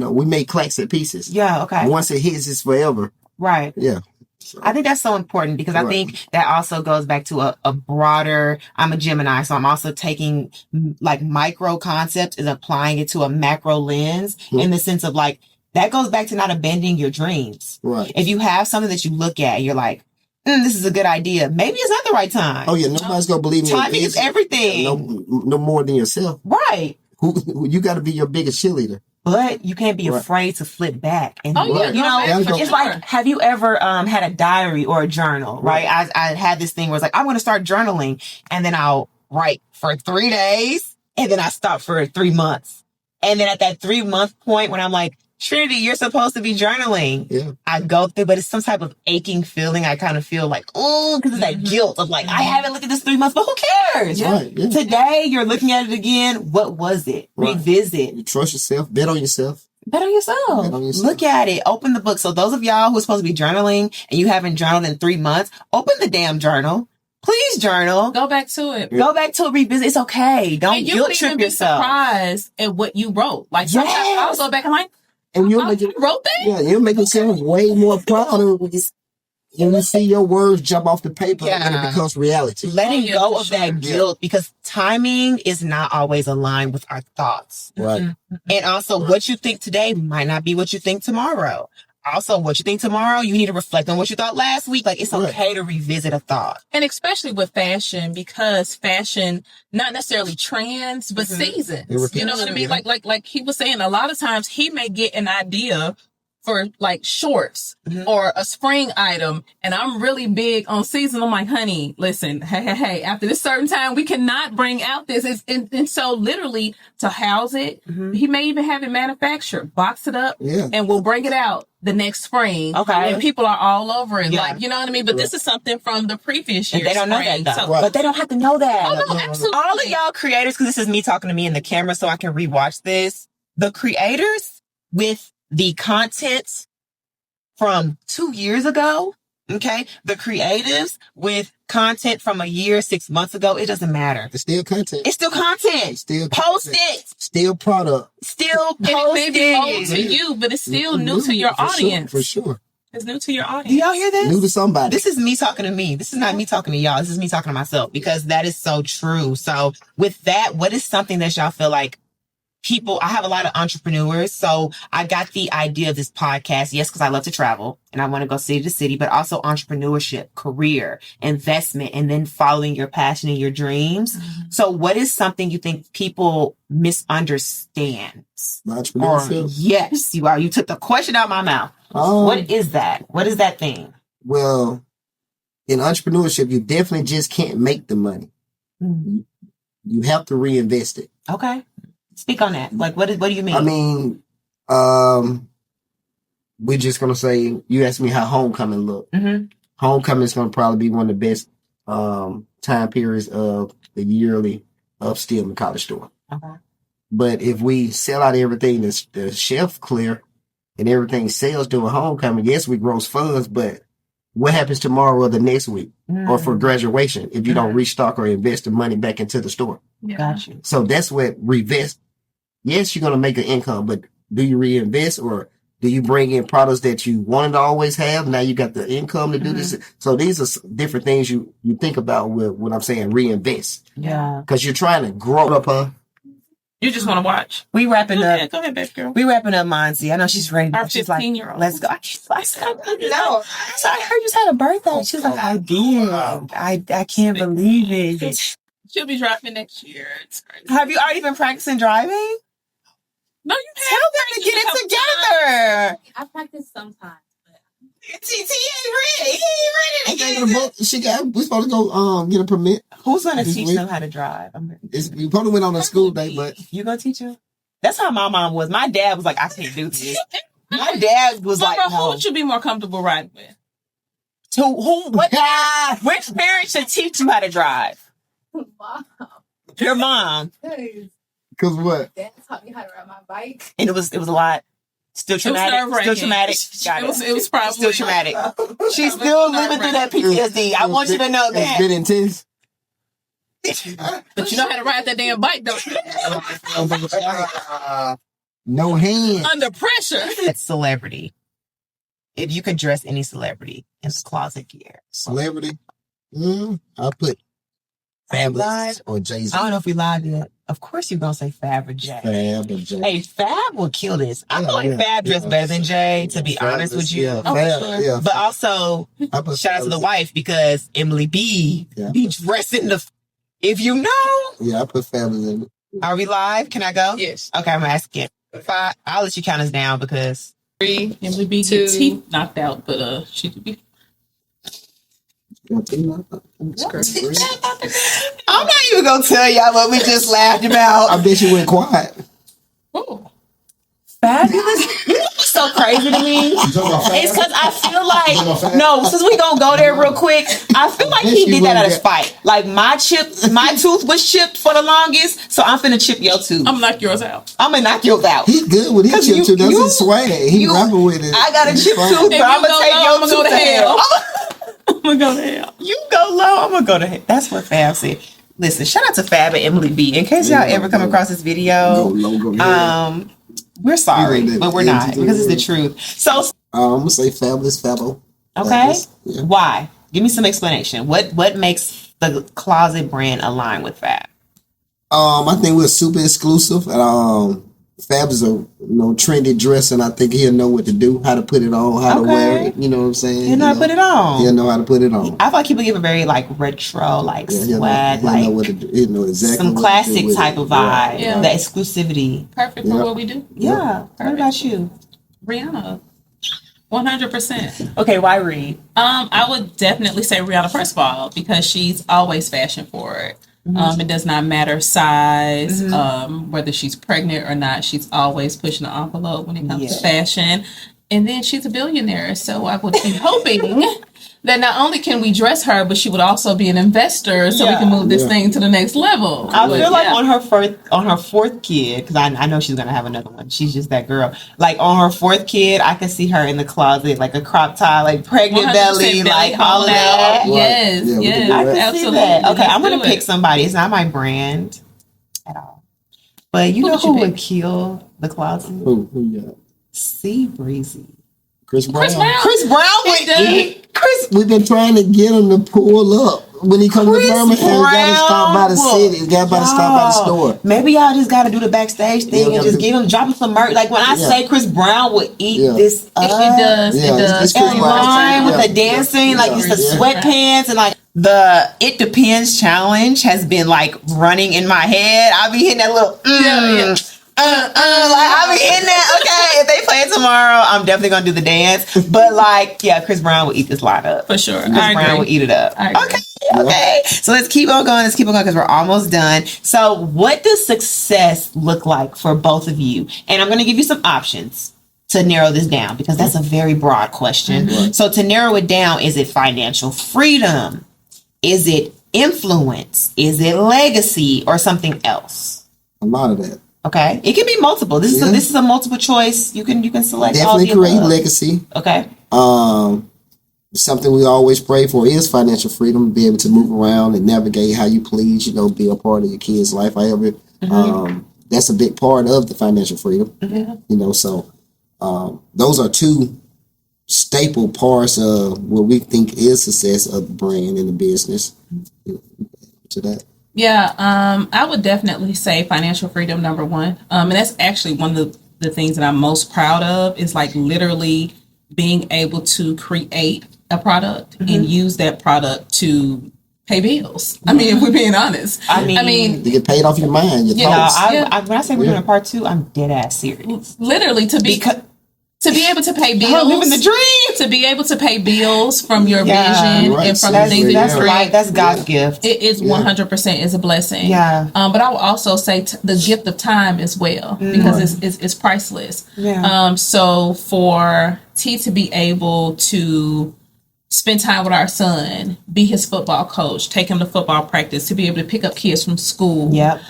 Speaker 2: We make classic pieces.
Speaker 3: Yeah, okay.
Speaker 2: Once it hits, it's forever.
Speaker 3: Right.
Speaker 2: Yeah.
Speaker 3: So. I think that's so important because I think that also goes back to a broader, I'm a Gemini, so I'm also taking like micro concepts and applying it to a macro lens in the sense of like, that goes back to not abandoning your dreams.
Speaker 2: Right.
Speaker 3: If you have something that you look at, you're like, this is a good idea. Maybe it's not the right time.
Speaker 2: Oh yeah, nobody's gonna believe me.
Speaker 3: Timing is everything.
Speaker 2: No more than yourself.
Speaker 3: Right.
Speaker 2: Who you got to be your biggest cheerleader.
Speaker 3: But you can't be afraid to flip back. And
Speaker 4: it's
Speaker 3: like, have you ever had a diary or a journal? Right. I had this thing where it's like, I'm going to start journaling, and then I'll write for 3 days, and then I stop for 3 months, and then at that 3-month point when I'm like, Trinity, you're supposed to be journaling.
Speaker 2: Yeah.
Speaker 3: I go through, but it's some type of aching feeling. I kind of feel like, because it's that guilt of like, I haven't looked at this 3 months, but who cares?
Speaker 2: Yeah. Right, yeah.
Speaker 3: Today, you're looking at it again. What was it? Right. Revisit.
Speaker 2: You trust yourself. Bet on yourself.
Speaker 3: Bet on yourself. Look at it. Open the book. So those of y'all who are supposed to be journaling and you haven't journaled in 3 months, open the damn journal. Please journal.
Speaker 4: Go back to it.
Speaker 3: Go back to it. Revisit. It's okay. Don't guilt trip yourself. Be
Speaker 4: surprised at what you wrote. Like sometimes I'll go back and like,
Speaker 2: and you'll
Speaker 4: wrote that?
Speaker 2: Yeah, you'll make yourself way more prouder when you see your words jump off the paper and it becomes reality.
Speaker 3: Letting go of that guilt because timing is not always aligned with our thoughts.
Speaker 2: Right.
Speaker 3: And also what you think today might not be what you think tomorrow. Also, what you think tomorrow, you need to reflect on what you thought last week. Like, it's okay to revisit a thought.
Speaker 4: And especially with fashion, because fashion, not necessarily trends, but seasons. You know what I mean? Like he was saying, a lot of times he may get an idea for like shorts or a spring item. And I'm really big on season. I'm like, honey, listen, hey, after this certain time, we cannot bring out this. And so literally to house it, he may even have it manufactured, box it up, and we'll bring it out the next spring.
Speaker 3: Okay.
Speaker 4: And people are all over it. Like, you know what I mean? But this is something from the previous year.
Speaker 3: They don't know that, though. But they don't have to know that.
Speaker 4: Oh, no, absolutely.
Speaker 3: All of y'all creators, because this is me talking to me in the camera so I can rewatch this. The creators with the content from 2 years ago, okay? The creatives with content from a year, 6 months ago, it doesn't matter.
Speaker 2: It's still content.
Speaker 3: It's still content.
Speaker 2: It's still
Speaker 3: post
Speaker 2: content.
Speaker 3: it.
Speaker 2: Still product.
Speaker 3: Still post
Speaker 4: it. It may be old to you, but it's still new to your audience.
Speaker 2: For sure.
Speaker 4: It's new to your audience.
Speaker 3: Do y'all hear this?
Speaker 2: New to somebody.
Speaker 3: This is me talking to me. This is not me talking to y'all. This is me talking to myself because that is so true. So with that, what is something that y'all feel like I have a lot of entrepreneurs. So I got the idea of this podcast. Yes, because I love to travel and I want to go city to city, but also entrepreneurship, career, investment, and then following your passion and your dreams. So what is something you think people misunderstand?
Speaker 2: Entrepreneurship?
Speaker 3: Yes, you are. You took the question out of my mouth. What is that? What is that thing?
Speaker 2: Well, in entrepreneurship, you definitely just can't make the money. You have to reinvest it.
Speaker 3: Okay. Speak on that. Like, what do you mean?
Speaker 2: I mean, we're just going to say, you asked me how homecoming looked. Homecoming is going to probably be one of the best time periods of the yearly of Stillman College Store.
Speaker 3: Okay.
Speaker 2: But if we sell out everything that's the shelf clear and everything sells during homecoming, yes, we gross funds, but what happens tomorrow or the next week or for graduation if you don't restock or invest the money back into the store.
Speaker 4: Yeah.
Speaker 3: Got you.
Speaker 2: So that's what reinvest. Yes, you're going to make an income, but do you reinvest or do you bring in products that you wanted to always have? Now you got the income to do this. So these are different things you think about with what I'm saying, reinvest.
Speaker 3: Yeah.
Speaker 2: Because you're trying to grow up,
Speaker 4: You just want to watch.
Speaker 3: We wrapping up.
Speaker 4: Go ahead, baby girl.
Speaker 3: We wrapping up, Monty. I know she's ready.
Speaker 4: Our
Speaker 3: She's like,
Speaker 4: 15-year-old.
Speaker 3: let's go. I know. So I heard you just had a birthday. She was like, I did. I can't believe it.
Speaker 4: She'll be driving next year. It's crazy.
Speaker 3: Have you already been practicing driving?
Speaker 4: No, you
Speaker 3: Tell them to get it together.
Speaker 1: I practice sometimes.
Speaker 3: T ain't ready. He ain't ready.
Speaker 2: we're supposed to go get a permit.
Speaker 3: Who's going to
Speaker 2: This
Speaker 3: teach
Speaker 2: week?
Speaker 3: them how to drive?
Speaker 2: We probably went on a school day, but
Speaker 3: You going to teach them? That's how my mom was. My dad was like, I can't do this. My dad was like,
Speaker 4: Bro,
Speaker 3: no.
Speaker 4: who would you be more comfortable riding with?
Speaker 3: To who? Which parent should teach you how to drive?
Speaker 1: Mom.
Speaker 3: Your mom.
Speaker 2: because what?
Speaker 1: Dad taught me how to ride my bike.
Speaker 3: And it was a lot. Still traumatic.
Speaker 4: nerve-wracking.
Speaker 3: Still traumatic. Got
Speaker 4: It was probably
Speaker 3: still traumatic. She's still living through that PTSD. I want you to know
Speaker 2: It's
Speaker 3: that.
Speaker 2: been intense.
Speaker 4: But you know how to ride that damn bike, don't you?
Speaker 2: No hands.
Speaker 4: Under pressure.
Speaker 3: It's celebrity. If you could dress any celebrity in closet gear.
Speaker 2: Celebrity. I'll put Fabulous or Jay-Z.
Speaker 3: I don't know if we live yet. Of course you're going to say Fab or Jay.
Speaker 2: Fab or Jay.
Speaker 3: Hey, Fab will kill this. I feel like Fab dressed better than Jay, to be honest with you.
Speaker 2: Yeah,
Speaker 4: Oh,
Speaker 2: Fab,
Speaker 4: sure.
Speaker 2: yeah.
Speaker 3: But also,
Speaker 2: I put
Speaker 3: shout out to the
Speaker 2: Fabulous.
Speaker 3: wife because Emily B be dressing the... If you know...
Speaker 2: Yeah, I put Fabulous in it.
Speaker 3: Are we live? Can I go?
Speaker 4: Yes.
Speaker 3: Okay, I'm asking. 5. I'll let you count us down because...
Speaker 4: 3. Emily B. Get teeth knocked out, but she could be.
Speaker 3: I'm not even going to tell y'all what we just laughed about.
Speaker 2: I bet you went quiet.
Speaker 4: Oh.
Speaker 3: Fabulous. You know what's so crazy to me? It's because I feel like, no, since we gonna go there real quick, I feel like he did that out of spite. Like my tooth was chipped for the longest, so I'm finna chip your tooth.
Speaker 4: I'm gonna knock yours out.
Speaker 3: I'm gonna knock yours out.
Speaker 2: He good with his chip too. That's his swag. He rapping with it.
Speaker 3: I got a chip tooth, but
Speaker 4: If
Speaker 3: I'm
Speaker 4: you
Speaker 3: gonna
Speaker 4: go
Speaker 3: take
Speaker 4: low,
Speaker 3: your
Speaker 4: I'ma go
Speaker 3: tooth
Speaker 4: to hell.
Speaker 3: I'm
Speaker 4: I'm gonna go to hell.
Speaker 3: You go low, I'm gonna go to hell. That's what Fab said. Listen, shout out to Fab and Emily B. In case y'all ever come across this video, we're sorry, but we're not because it's the truth. So,
Speaker 2: I'm gonna say Fabulous Fabo.
Speaker 3: okay,
Speaker 2: Fabulous, yeah.
Speaker 3: Why? Give me some explanation. What makes the Closet brand align with Fab?
Speaker 2: I think we're super exclusive. Fab is a trendy dress, and I think he'll know what to do, how to put it on, how to wear it. You know what I'm saying?
Speaker 3: You know how to put it on.
Speaker 2: He'll know how to put it on.
Speaker 3: I feel like people give a very like retro, like swag,
Speaker 2: he'll know what to do. He'll know exactly
Speaker 3: some
Speaker 2: what
Speaker 3: classic
Speaker 2: to do with
Speaker 3: type
Speaker 2: it.
Speaker 3: of vibe.
Speaker 4: Yeah.
Speaker 3: The exclusivity.
Speaker 4: Perfect for what we do.
Speaker 3: Yeah. What about you?
Speaker 4: Rihanna. 100%.
Speaker 3: Okay, why Reed?
Speaker 4: I would definitely say Rihanna, first of all, because she's always fashion forward. It does not matter size, whether she's pregnant or not. She's always pushing the envelope when it comes to fashion. And then she's a billionaire, so I would be hoping that not only can we dress her, but she would also be an investor, so we can move this thing to the next level.
Speaker 3: I feel like on her fourth kid, because I know she's gonna have another one. She's just that girl. Like on her fourth kid, I can see her in the closet, like a crop top, like pregnant belly, like all of that.
Speaker 2: Right.
Speaker 4: Yes,
Speaker 2: Yeah, we
Speaker 4: yes,
Speaker 2: can do that.
Speaker 3: I can
Speaker 4: absolutely.
Speaker 3: see that. Okay, I'm
Speaker 4: Let's
Speaker 3: gonna
Speaker 4: do
Speaker 3: pick
Speaker 4: it.
Speaker 3: somebody. It's not my brand at all. But you know
Speaker 4: would you
Speaker 3: who would
Speaker 4: pick?
Speaker 3: kill the closet?
Speaker 2: Who you got?
Speaker 3: Sea Breezy.
Speaker 2: Chris Brown.
Speaker 4: Chris Brown.
Speaker 3: Chris Brown would
Speaker 4: He does.
Speaker 3: eat. Chris
Speaker 2: We've been trying to get him to pull up when he comes to
Speaker 3: Chris
Speaker 2: Birmingham. He gotta stop by the
Speaker 3: Brown
Speaker 2: city. He gotta stop by the store.
Speaker 3: Maybe y'all just gotta do the backstage thing
Speaker 2: Yeah,
Speaker 3: and just drop him some merch. Like when I say Chris Brown would eat this up.
Speaker 4: It does.
Speaker 2: Yeah,
Speaker 4: It does.
Speaker 2: it's Chris
Speaker 3: And
Speaker 2: Brown.
Speaker 3: line with
Speaker 2: Yeah.
Speaker 3: the dancing, like it's the
Speaker 2: Yeah.
Speaker 3: sweatpants and like the It Depends challenge has been like running in my head. I'll be hitting that little like I'll be hitting that. Okay, if they play it tomorrow, I'm definitely gonna do the dance. But like, yeah, Chris Brown will eat this lot up.
Speaker 4: For sure.
Speaker 3: Chris
Speaker 4: I
Speaker 3: Brown
Speaker 4: agree.
Speaker 3: will eat it up.
Speaker 4: I agree.
Speaker 3: Okay. So let's keep on going. Because we're almost done. So what does success look like for both of you? And I'm gonna give you some options to narrow this down because that's a very broad question. So to narrow it down, is it financial freedom? Is it influence? Is it legacy or something else?
Speaker 2: A lot of that.
Speaker 3: Okay, it can be multiple. This is a multiple choice. You can select.
Speaker 2: Definitely
Speaker 3: all the
Speaker 2: create
Speaker 3: above.
Speaker 2: legacy.
Speaker 3: Okay.
Speaker 2: something we always pray for is financial freedom, be able to move around and navigate how you please, be a part of your kid's life. However, that's a big part of the financial freedom. So those are two staple parts of what we think is success of the brand and the business. To that.
Speaker 4: Yeah, I would definitely say financial freedom, number one. And that's actually one of the things that I'm most proud of is like literally being able to create a product and use that product to pay bills. I mean, if we're being honest. I mean,
Speaker 2: you get paid off your mind. Your thoughts.
Speaker 3: When I say we're doing a part 2, I'm dead ass serious.
Speaker 4: Literally to be able to pay bills,
Speaker 3: living the dream.
Speaker 4: To be able to pay bills from your vision and from the things that you create.
Speaker 3: That's God's gift.
Speaker 4: It is 100% is a blessing.
Speaker 3: Yeah.
Speaker 4: But I will also say the gift of time as well because it's priceless.
Speaker 3: Yeah.
Speaker 4: So for T to be able to spend time with our son, be his football coach, take him to football practice, to be able to pick up kids from school.
Speaker 3: Yep.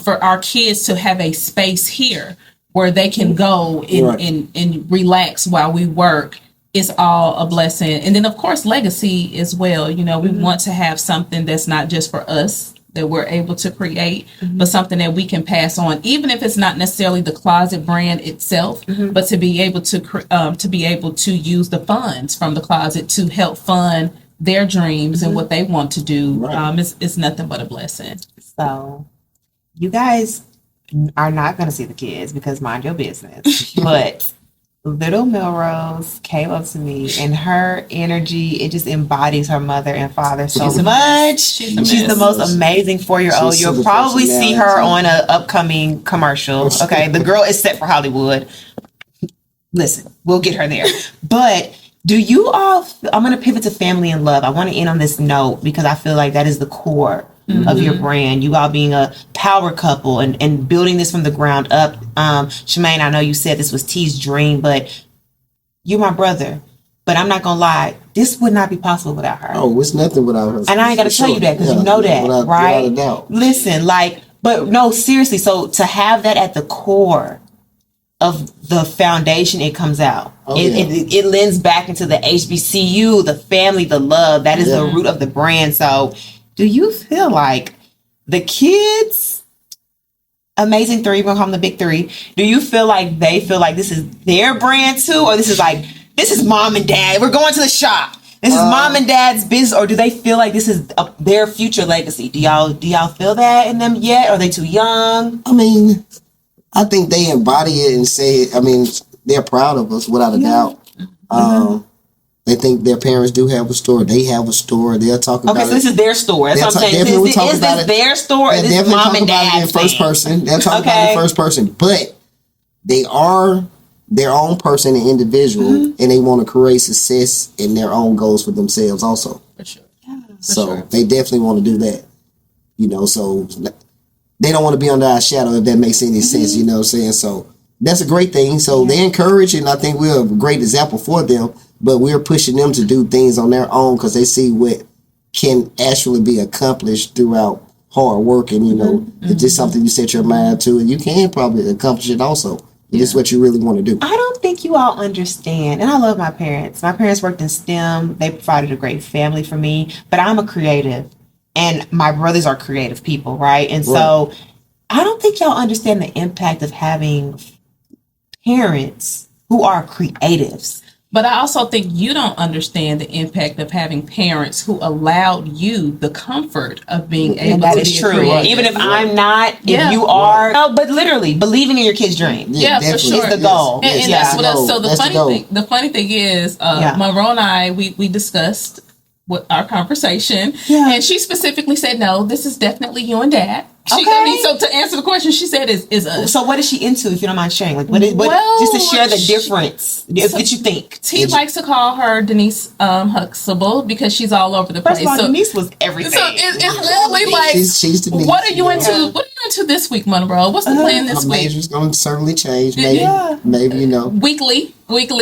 Speaker 4: For our kids to have a space here where they can go and relax while we work is all a blessing. And then, of course, legacy as well. We want to have something that's not just for us that we're able to create, but something that we can pass on, even if it's not necessarily the Kloset brand itself, but to be able to use the funds from the Kloset to help fund their dreams and what they want to do. It's nothing but a blessing.
Speaker 3: So you guys are not going to see the kids because mind your business, but little Melrose came up to me and her energy, it just embodies her mother and father so much. She's the most amazing 4-year-old. You'll probably see her on an upcoming commercial. Okay, the girl is set for Hollywood. Listen, we'll get her there. But do you all, I'm going to pivot to family and love. I want to end on this note because I feel like that is the core of your brand. You all being a power couple and building this from the ground up. Shumaine, I know you said this was T's dream, but you're my brother. But I'm not gonna lie, this would not be possible without her.
Speaker 2: Oh, it's nothing without her.
Speaker 3: And I ain't gotta tell you that because you know that, right?
Speaker 2: Without a doubt.
Speaker 3: Listen, but no, seriously. So to have that at the core of the foundation, it comes out. It lends back into the HBCU, the family, the love. That is the root of the brand. So do you feel like the kids, Amazing 3, we're going to call them the big 3, do you feel like they feel like this is their brand too? Or this is mom and dad, we're going to the shop, this is mom and dad's business? Or do they feel like this is their future legacy? Do y'all feel that in them yet? Are they too young?
Speaker 2: I mean, I think they embody it and say it. I mean, they're proud of us without a doubt. They think their parents do have a store. They have a store. They'll talk about it. Okay, so
Speaker 3: this is their store. That's what I'm saying. Is this their store? Or this mom and dad's
Speaker 2: in first person. They'll talk about it in first person. But they are their own person and individual, and they want to create success in their own goals for themselves also.
Speaker 4: For sure.
Speaker 2: They definitely want to do that. So they don't want to be under our shadow, if that makes any sense. You know what I'm saying? So that's a great thing. So they encourage, and I think we're a great example for them. But we're pushing them to do things on their own because they see what can actually be accomplished throughout hard work. And, it's just something you set your mind to, and you can probably accomplish it also. If it's what you really want to do.
Speaker 3: I don't think you all understand. And I love my parents. My parents worked in STEM. They provided a great family for me. But I'm a creative. And my brothers are creative people, right? And so I don't think y'all understand the impact of having parents who are creatives.
Speaker 4: But I also think you don't understand the impact of having parents who allowed you the comfort of being able to be
Speaker 3: That is true. Creative. Even if I'm not, if you are. No, but literally, believing in your kid's dream.
Speaker 4: Yeah, for sure.
Speaker 3: Is the goal.
Speaker 4: And that's what else. So the funny thing is, Monroe and I, we discussed our conversation, and she specifically said, no, this is definitely you and Dad. So to answer the question, she said is us.
Speaker 3: So what is she into, if you don't mind sharing? Like what just to share the difference that you think.
Speaker 4: T likes to call her Denise Huxtable because she's all over the place.
Speaker 3: First of all, Denise was everything. So
Speaker 4: it's literally like
Speaker 2: she's Denise.
Speaker 4: What are you into? What are you into this week, Monroe? What's the plan this week?
Speaker 2: Major's going to certainly change. Maybe
Speaker 4: weekly.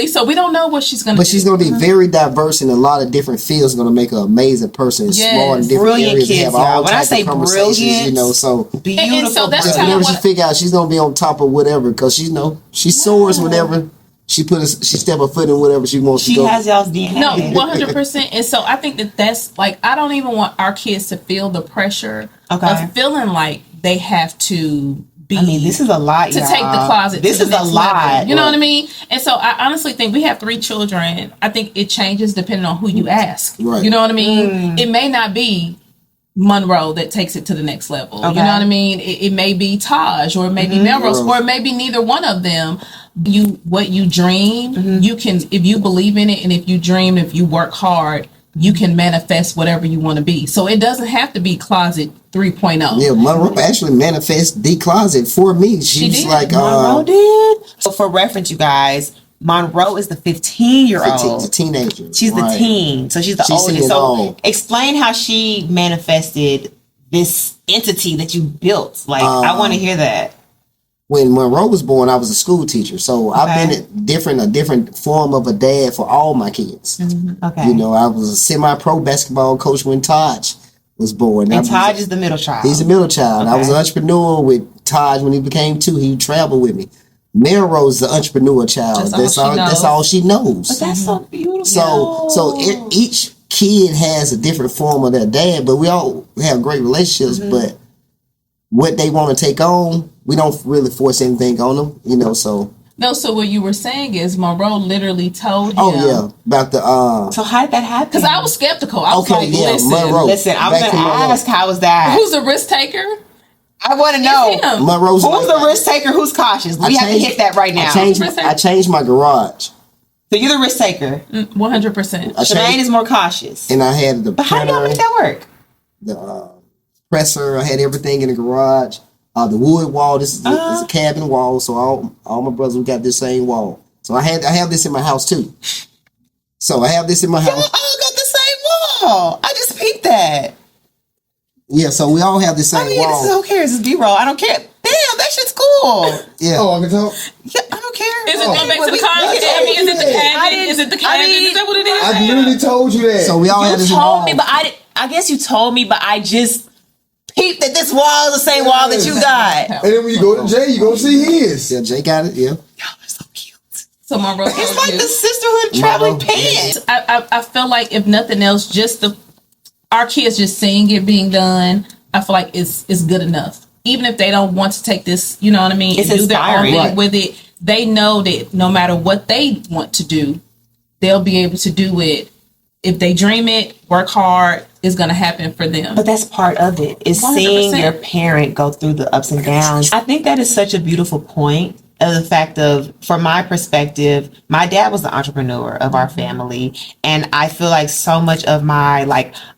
Speaker 4: So we don't know what she's going to do.
Speaker 2: But she's going to be very diverse in a lot of different fields. Going to make an amazing person. Smart in different
Speaker 3: brilliant
Speaker 2: areas.
Speaker 3: Kids,
Speaker 2: have all
Speaker 3: when I say brilliant,
Speaker 2: so
Speaker 3: beautiful.
Speaker 4: And so that's
Speaker 2: whenever she figure out she's gonna be on top of whatever, because she soars whatever she step her foot in whatever she wants to go.
Speaker 3: She has y'all's DNA.
Speaker 4: No, 100%. And so I think that's like, I don't even want our kids to feel the pressure of feeling like they have to be.
Speaker 3: I mean, this is a lot,
Speaker 4: to take the closet.
Speaker 3: This is a lot.
Speaker 4: Level, you know what I mean? And so I honestly think we have 3 children. I think it changes depending on who you ask.
Speaker 2: Right.
Speaker 4: You know what I mean? It may not be Monroe that takes it to the next level. Okay. You know what I mean? It may be Taj, or it may be Melrose, or it may be neither one of them. What you dream, you can, if you believe in it, and if you dream, if you work hard, you can manifest whatever you want to be. So it doesn't have to be Closet 3.0.
Speaker 2: Yeah, Monroe actually manifested the closet for me. She was
Speaker 4: did.
Speaker 2: like,
Speaker 3: Monroe did. So for reference, you guys, Monroe is the 15-year-old.
Speaker 2: 15, the teenager.
Speaker 3: She's the teen, so she's the oldest. So explain how she manifested this entity that you built. Like, I want to hear that.
Speaker 2: When Monroe was born, I was a school teacher, so I've been a different form of a dad for all my kids.
Speaker 3: Okay,
Speaker 2: you know, I was a semi-pro basketball coach when Taj was born.
Speaker 3: And Taj is the middle child.
Speaker 2: He's the middle child. Okay. I was an entrepreneur with Taj when he became 2. He would travel with me. Melrose is the entrepreneur child. That's all she knows.
Speaker 3: But that's so beautiful.
Speaker 2: So each kid has a different form of their dad, but we all have great relationships. But what they want to take on, we don't really force anything on them, you know. So
Speaker 4: what you were saying is Monroe literally told him.
Speaker 2: Oh yeah, about the.
Speaker 3: So how did that happen?
Speaker 4: Because I was skeptical. I was like,
Speaker 3: listen. I was going to ask, how was that?
Speaker 4: Who's the risk taker?
Speaker 3: I want to know.
Speaker 2: Monroe's
Speaker 3: who's the risk taker? Who's cautious? We have to hit that right now.
Speaker 2: I changed my garage.
Speaker 3: So you're the risk taker.
Speaker 4: 100%.
Speaker 3: Shemaine is more cautious.
Speaker 2: And I had the.
Speaker 3: But how do y'all make that work?
Speaker 2: The presser. I had everything in the garage. The wood wall. This is a cabin wall. So all my brothers, we got this same wall. So I have this in my house too. So I have this in my house.
Speaker 3: Y'all all got the same wall. I just peeped that.
Speaker 2: Yeah, so we all have the same wall.
Speaker 3: Who cares? It's B-roll. I don't care. Damn, that shit's cool.
Speaker 2: Yeah.
Speaker 5: Oh, I can talk?
Speaker 3: Yeah, I don't care.
Speaker 4: Is it going back to the car? Is it the cabin? Is it the cabin? Is that what it is?
Speaker 5: I literally told you that.
Speaker 2: So we all have this wall.
Speaker 3: You told me, but I guess you told me, but I just peeped that this wall is the same wall that you got.
Speaker 5: And then when you go to Jay, you gonna see his.
Speaker 2: Yeah, Jay got it. Yeah.
Speaker 3: Y'all are so cute.
Speaker 4: So Monroe,
Speaker 3: it's like the sisterhood traveling pants.
Speaker 4: I feel like if nothing else, just our kids just seeing it being done, I feel like it's good enough. Even if they don't want to take this, you know what I mean,
Speaker 3: it's
Speaker 4: and do their own
Speaker 3: inspiring.
Speaker 4: thing with it, they know that no matter what they want to do, they'll be able to do it. If they dream it, work hard, it's going to happen for them.
Speaker 3: But that's part of it, is
Speaker 4: 100%.
Speaker 3: seeing your parent go through the ups and downs. I think that is such a beautiful point. Of the fact of, from my perspective, my dad was the entrepreneur of our family, and I feel like so much of my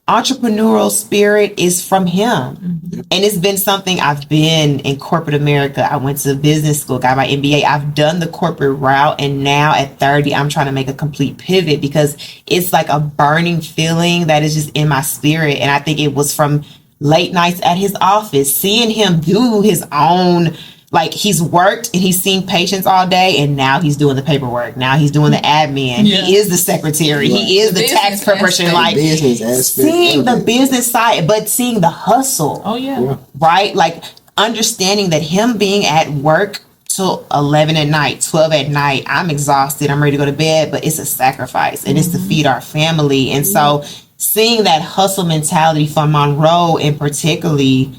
Speaker 3: entrepreneurial spirit is from him. And it's been something I've been in corporate America. I went to business school, got my MBA. I've done the corporate route, and now at 30, I'm trying to make a complete pivot because it's like a burning feeling that is just in my spirit. And I think it was from late nights at his office, seeing him do his own. Like, he's worked and he's seen patients all day, and now he's doing the paperwork. Now he's doing the admin. Yeah. He is the secretary. Right. He is the tax preparation. Like, seeing the business side, but seeing the hustle.
Speaker 4: Oh, yeah.
Speaker 3: Right? Like, understanding that him being at work till 11 at night, 12 at night, I'm exhausted, I'm ready to go to bed, but it's a sacrifice, and it's to feed our family. And so seeing that hustle mentality from Monroe, and particularly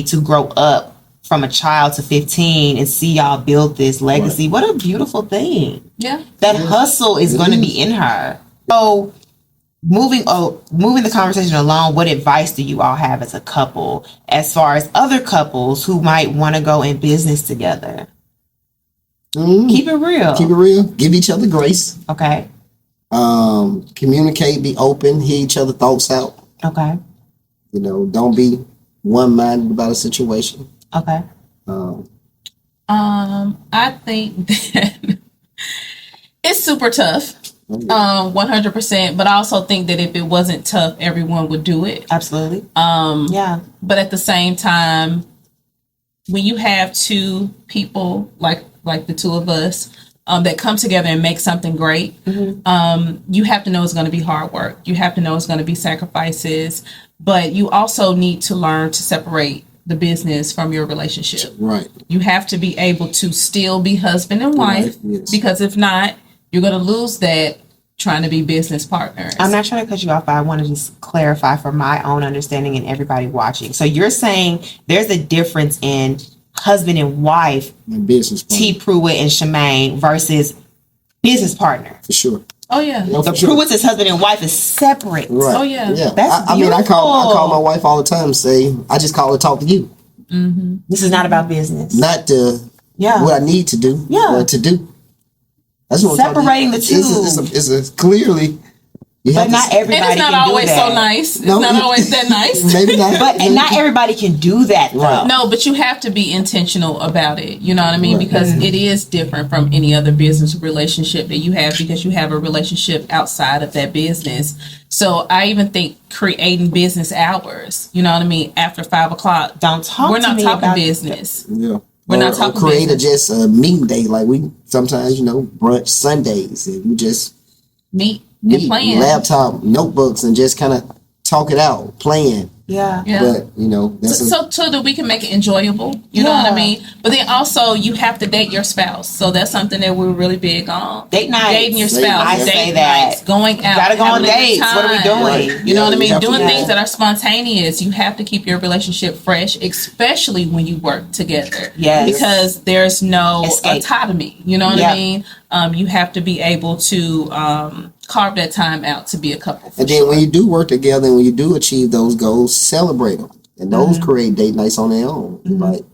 Speaker 3: to grow up from a child to 15 and see y'all build this legacy. What a beautiful thing.
Speaker 4: Yeah.
Speaker 3: That hustle is going to be in her. So moving the conversation along, what advice do you all have as a couple as far as other couples who might want to go in business together? Keep it real.
Speaker 2: Keep it real. Give each other grace.
Speaker 3: Okay.
Speaker 2: Communicate, be open, hear each other thoughts out.
Speaker 3: Okay.
Speaker 2: You know, don't be one-minded about a situation.
Speaker 3: Okay.
Speaker 4: I think that it's super tough. 100%. But I also think that if it wasn't tough, everyone would do it.
Speaker 3: Absolutely. Yeah.
Speaker 4: But at the same time, when you have two people like the two of us that come together and make something great, you have to know it's going to be hard work. You have to know it's going to be sacrifices. But you also need to learn to separate the business from your relationship.
Speaker 2: Right.
Speaker 4: You have to be able to still be husband and wife,
Speaker 2: yes.
Speaker 4: because if not, you're going to lose that trying to be business partners.
Speaker 3: I'm not trying to cut you off, but I want to just clarify for my own understanding and everybody watching. So you're saying there's a difference in husband and wife,
Speaker 2: And business partner.
Speaker 3: T. Pruitt and Shumaine, versus business partner.
Speaker 2: For sure.
Speaker 4: Oh yeah.
Speaker 2: No,
Speaker 3: The
Speaker 2: for sure.
Speaker 3: Pruitt's husband and wife is separate.
Speaker 2: Right.
Speaker 4: Oh, yeah.
Speaker 3: That's
Speaker 2: I mean, I call
Speaker 3: beautiful.
Speaker 2: my wife all the time and say, I just call her talk to you.
Speaker 3: This is not about business.
Speaker 2: Not to what I need to do, but to do. That's what
Speaker 3: Separating the two.
Speaker 2: It's a clearly.
Speaker 3: But not everybody
Speaker 4: And it's not
Speaker 3: can
Speaker 4: always
Speaker 3: do that.
Speaker 4: so nice.
Speaker 2: No,
Speaker 4: it's not always that nice.
Speaker 2: Maybe not.
Speaker 3: But and not everybody can do that though.
Speaker 2: Right.
Speaker 4: No, but you have to be intentional about it. You know what I mean?
Speaker 2: Right.
Speaker 4: Because it is different from any other business relationship that you have, because you have a relationship outside of that business. So I even think creating business hours, you know what I mean, after 5 o'clock.
Speaker 3: Don't talk
Speaker 4: We're
Speaker 3: to
Speaker 4: not
Speaker 3: me
Speaker 4: talking
Speaker 3: about
Speaker 4: business.
Speaker 2: Yeah.
Speaker 4: We're not talking
Speaker 2: create
Speaker 4: business.
Speaker 2: just a meeting day, like we sometimes brunch Sundays, and we just
Speaker 4: Meet and plan.
Speaker 2: laptop notebooks and just kind of talk it out, playing.
Speaker 3: Yeah.
Speaker 4: Yeah.
Speaker 2: But that's
Speaker 4: So that we can make it enjoyable, you know what I mean? But then also you have to date your spouse. So that's something that we're really big on.
Speaker 3: Date nights.
Speaker 4: Dating your spouse.
Speaker 3: I
Speaker 4: date
Speaker 3: say that.
Speaker 4: nights, going out.
Speaker 3: Gotta go on
Speaker 4: having a good
Speaker 3: dates. What are we
Speaker 4: time.
Speaker 3: doing?
Speaker 4: You know what I
Speaker 2: Yeah,
Speaker 4: mean?
Speaker 2: you have to-
Speaker 4: Doing
Speaker 3: Yeah.
Speaker 4: things that are spontaneous. You have to keep your relationship fresh, especially when you work together.
Speaker 3: Yes.
Speaker 4: Because there's no
Speaker 3: Escape.
Speaker 4: autonomy. You know what
Speaker 3: Yeah.
Speaker 4: I mean? You have to be able to carve that time out to be a couple. For
Speaker 2: And then when you do work together and when you do achieve those goals, celebrate them. And those create date nights on their own. Like, it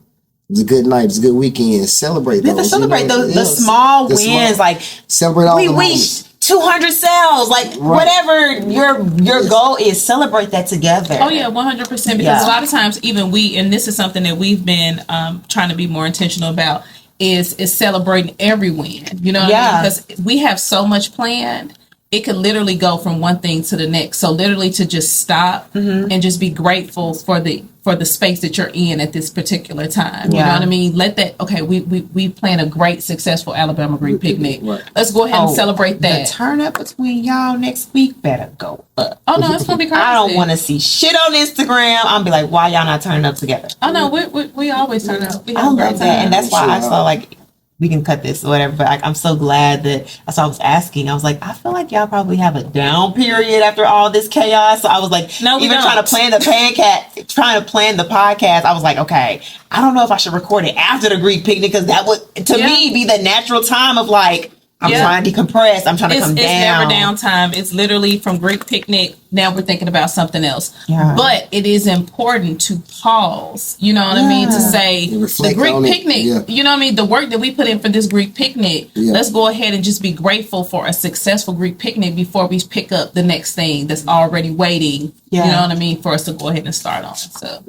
Speaker 2: was a good night, it was a good weekend. Celebrate
Speaker 3: We have to
Speaker 2: those.
Speaker 3: celebrate the
Speaker 2: Yes.
Speaker 3: small
Speaker 2: The
Speaker 3: wins. Like
Speaker 2: celebrate all
Speaker 3: we
Speaker 2: the moments.
Speaker 3: reached 200 sales. Like whatever your goal is, celebrate that together.
Speaker 4: Oh yeah, 100%. Because
Speaker 3: Yeah.
Speaker 4: a lot of times, even we, and this is something that we've been trying to be more intentional about, is celebrating every win. You know what I mean? Because we have so much planned. It could literally go from one thing to the next. So literally to just stop and just be grateful for the space that you're in at this particular time. You know what I mean? Let that, okay, we plan a great, successful Alabama Greek picnic.
Speaker 2: Right.
Speaker 4: Let's go ahead and celebrate that.
Speaker 3: The turn up between y'all next week better go up.
Speaker 4: Oh no, it's gonna be crazy.
Speaker 3: I don't want to see shit on Instagram. I'll be like, why y'all not turning up together?
Speaker 4: Oh no, we always turn up. We
Speaker 3: I
Speaker 4: have a great
Speaker 3: love that, and
Speaker 4: time.
Speaker 3: that's why I saw like we can cut this or whatever. But I'm so glad that that's why I was asking. I was like, I feel like y'all probably have a down period after all this chaos. So I was like,
Speaker 4: No, we
Speaker 3: even
Speaker 4: don't.
Speaker 3: trying to plan the podcast. I was like, okay, I don't know if I should record it after the Greek picnic, because that would to me be the natural time of like I'm trying to decompress. I'm trying to come down.
Speaker 4: It's never downtime. It's literally from Greek picnic. Now we're thinking about something else.
Speaker 3: Yeah.
Speaker 4: But it is important to pause. You know what I mean? To say
Speaker 2: And
Speaker 4: the
Speaker 2: reflect
Speaker 4: Greek
Speaker 2: on it.
Speaker 4: picnic.
Speaker 2: Yeah.
Speaker 4: You know what I mean? The work that we put in for this Greek picnic.
Speaker 2: Yeah.
Speaker 4: Let's go ahead and just be grateful for a successful Greek picnic before we pick up the next thing that's already waiting.
Speaker 3: Yeah.
Speaker 4: You know what I mean? For us to go ahead and start on. So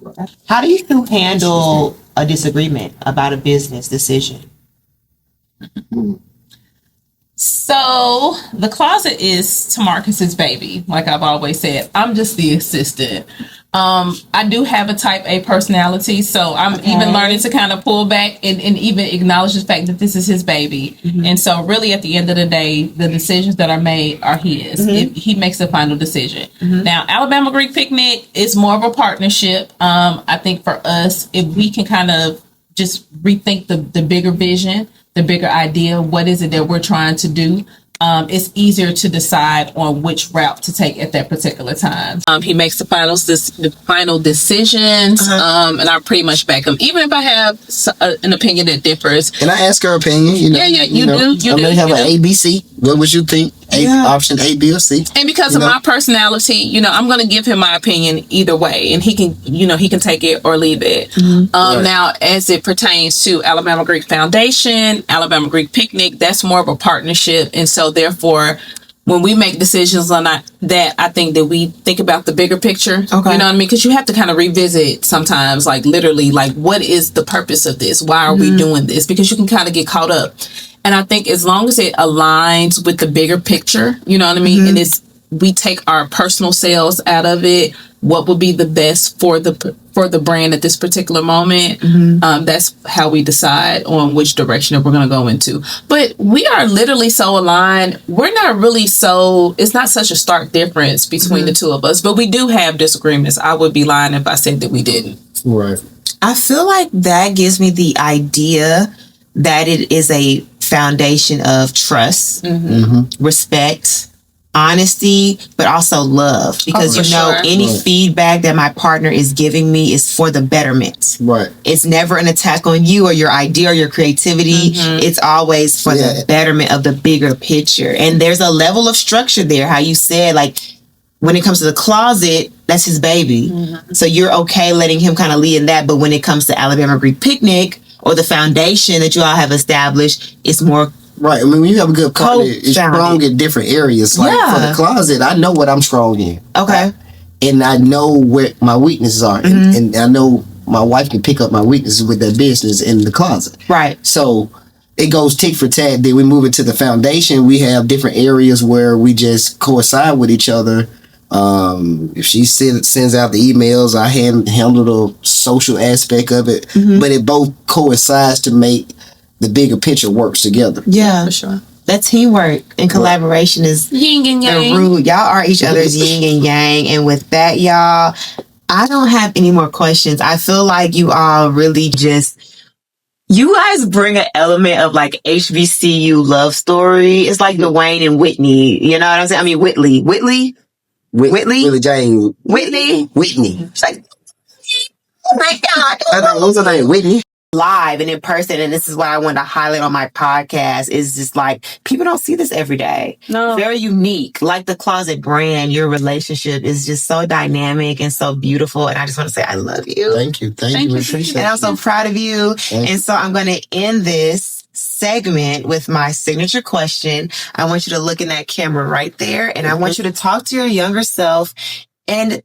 Speaker 3: How do you handle a disagreement about a business decision?
Speaker 4: So the closet is Tamarcus's baby. Like I've always said, I'm just the assistant. I do have a type A personality, so I'm even learning to kind of pull back and even acknowledge the fact that this is his baby. And so really at the end of the day, the decisions that are made are his. He makes the final decision. Now, Alabama Greek Picnic is more of a partnership. I think for us, if we can kind of just rethink the bigger vision, the bigger idea, what is it that we're trying to do, it's easier to decide on which route to take at that particular time. He makes the final decisions, and I pretty much back him, even if I have an opinion that differs.
Speaker 2: And I ask her opinion,
Speaker 4: Yeah, you do.
Speaker 2: I may have an ABC. What would you think? Option A, B, or C.
Speaker 4: And because of my personality, I'm going to give him my opinion either way, and he can take it or leave it. Now, as it pertains to Alabama Greek Foundation, Alabama Greek Picnic, that's more of a partnership, and so therefore, when we make decisions on that, I think that we think about the bigger picture. Okay. You know what I mean? Because you have to kind of revisit sometimes, like literally, like what is the purpose of this? Why are we doing this? Because you can kind of get caught up. And I think as long as it aligns with the bigger picture, you know what I mean? And we take our personal sales out of it, what would be the best for the brand at this particular moment. That's how we decide on which direction that we're going to go into. But we are literally so aligned. We're not really it's not such a stark difference between the two of us, but we do have disagreements. I would be lying if I said that we didn't.
Speaker 2: Right.
Speaker 3: I feel like that gives me the idea that it is a foundation of trust, respect, honesty, but also love. Because any feedback that my partner is giving me is for the betterment.
Speaker 2: Right.
Speaker 3: It's never an attack on you or your idea or your creativity. It's always for the betterment of the bigger picture. And there's a level of structure there. How you said, like, when it comes to the closet, that's his baby. So you're okay letting him kind of lead in that. But when it comes to Alabama Greek Picnic or the foundation that you all have established, it's more
Speaker 2: right. I mean, when you have a good partner, it's strong in different areas. Like for the closet, I know what I'm strong in.
Speaker 3: Okay.
Speaker 2: And I know where my weaknesses are. And I know my wife can pick up my weaknesses with that business in the closet.
Speaker 3: Right.
Speaker 2: So it goes tick for tat. Then we move into the foundation. We have different areas where we just coincide with each other. If she sends out the emails, I handle the social aspect of it. But it both coincides to make the bigger picture works together.
Speaker 3: Yeah, for sure. That teamwork and collaboration is
Speaker 4: yin and yang.
Speaker 3: The root. Y'all are each other's yin and yang. And with that, y'all, I don't have any more questions. I feel like you all really you guys bring an element of like HBCU love story. It's like Dwayne and Whitney. You know what I'm saying? I mean, Whitley. Whitley?
Speaker 2: Jane.
Speaker 3: Whitney.
Speaker 2: It's like,
Speaker 3: oh my God.
Speaker 2: I don't know what's her name. Whitney.
Speaker 3: Live and in person, and this is what I wanted to highlight on my podcast, is just like, people don't see this every day.
Speaker 4: No.
Speaker 3: Very unique. Like the Kloset brand, your relationship is just so dynamic and so beautiful. And I just want to say, I love you.
Speaker 2: Thank you. Thank you. Appreciate it.
Speaker 3: And I'm so proud of you. And so I'm going to end this segment with my signature question. I want you to look in that camera right there, and I want you to talk to your younger self and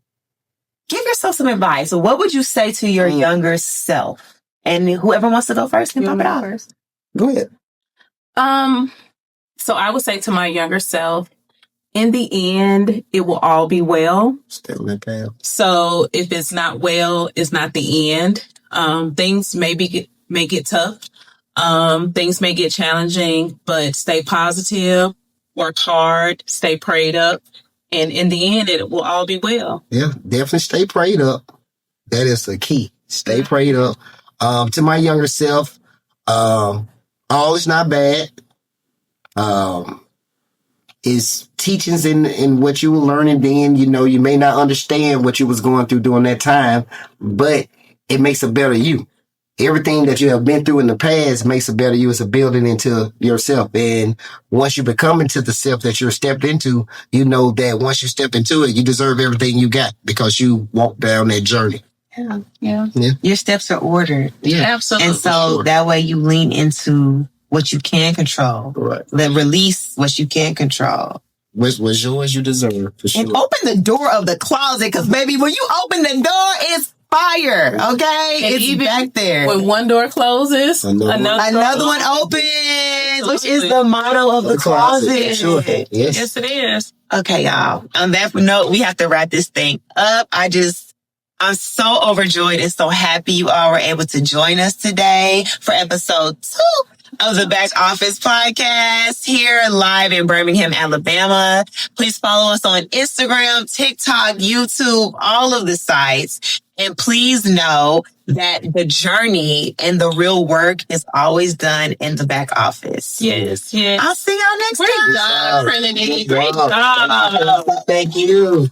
Speaker 3: give yourself some advice. So what would you say to your younger self? And whoever wants to go first can pop it out first.
Speaker 2: Go ahead.
Speaker 4: So I would say to my younger self, in the end, it will all be well.
Speaker 2: Stay on that path.
Speaker 4: So if it's not well, it's not the end. Things may get tough. Things may get challenging, but stay positive, work hard, stay prayed up. And in the end, it will all be well.
Speaker 2: Yeah, definitely stay prayed up. That is the key. Stay prayed up. To my younger self, all is not bad. Is teachings in what you were learning then. You know, you may not understand what you was going through during that time, but it makes a better you. Everything that you have been through in the past makes a better you. It's a building into yourself. And once you become into the self that you're stepped into, you know that once you step into it, you deserve everything you got because you walked down that journey.
Speaker 3: Yeah. Your steps are ordered.
Speaker 2: Yeah,
Speaker 4: absolutely.
Speaker 3: And so that way you lean into what you can control.
Speaker 2: Right.
Speaker 3: Then release what you can't control.
Speaker 2: What's yours, you deserve, for sure.
Speaker 3: And open the door of the closet, because baby, when you open the door, it's fire. Okay,
Speaker 4: And
Speaker 3: it's
Speaker 4: even
Speaker 3: back there.
Speaker 4: When one door closes,
Speaker 3: another one opens, which is the motto of the closet.
Speaker 2: Sure.
Speaker 4: Yes, it is.
Speaker 3: Okay, y'all. On that note, we have to wrap this thing up. I'm so overjoyed and so happy you all were able to join us today for episode 2 of the Back Office Podcast here live in Birmingham, Alabama. Please follow us on Instagram, TikTok, YouTube, all of the sites. And please know that the journey and the real work is always done in the back office.
Speaker 4: Yes.
Speaker 3: I'll see y'all next
Speaker 4: Great
Speaker 3: time.
Speaker 4: job, Trinity. Great
Speaker 2: Wow.
Speaker 4: job.
Speaker 2: Thank you.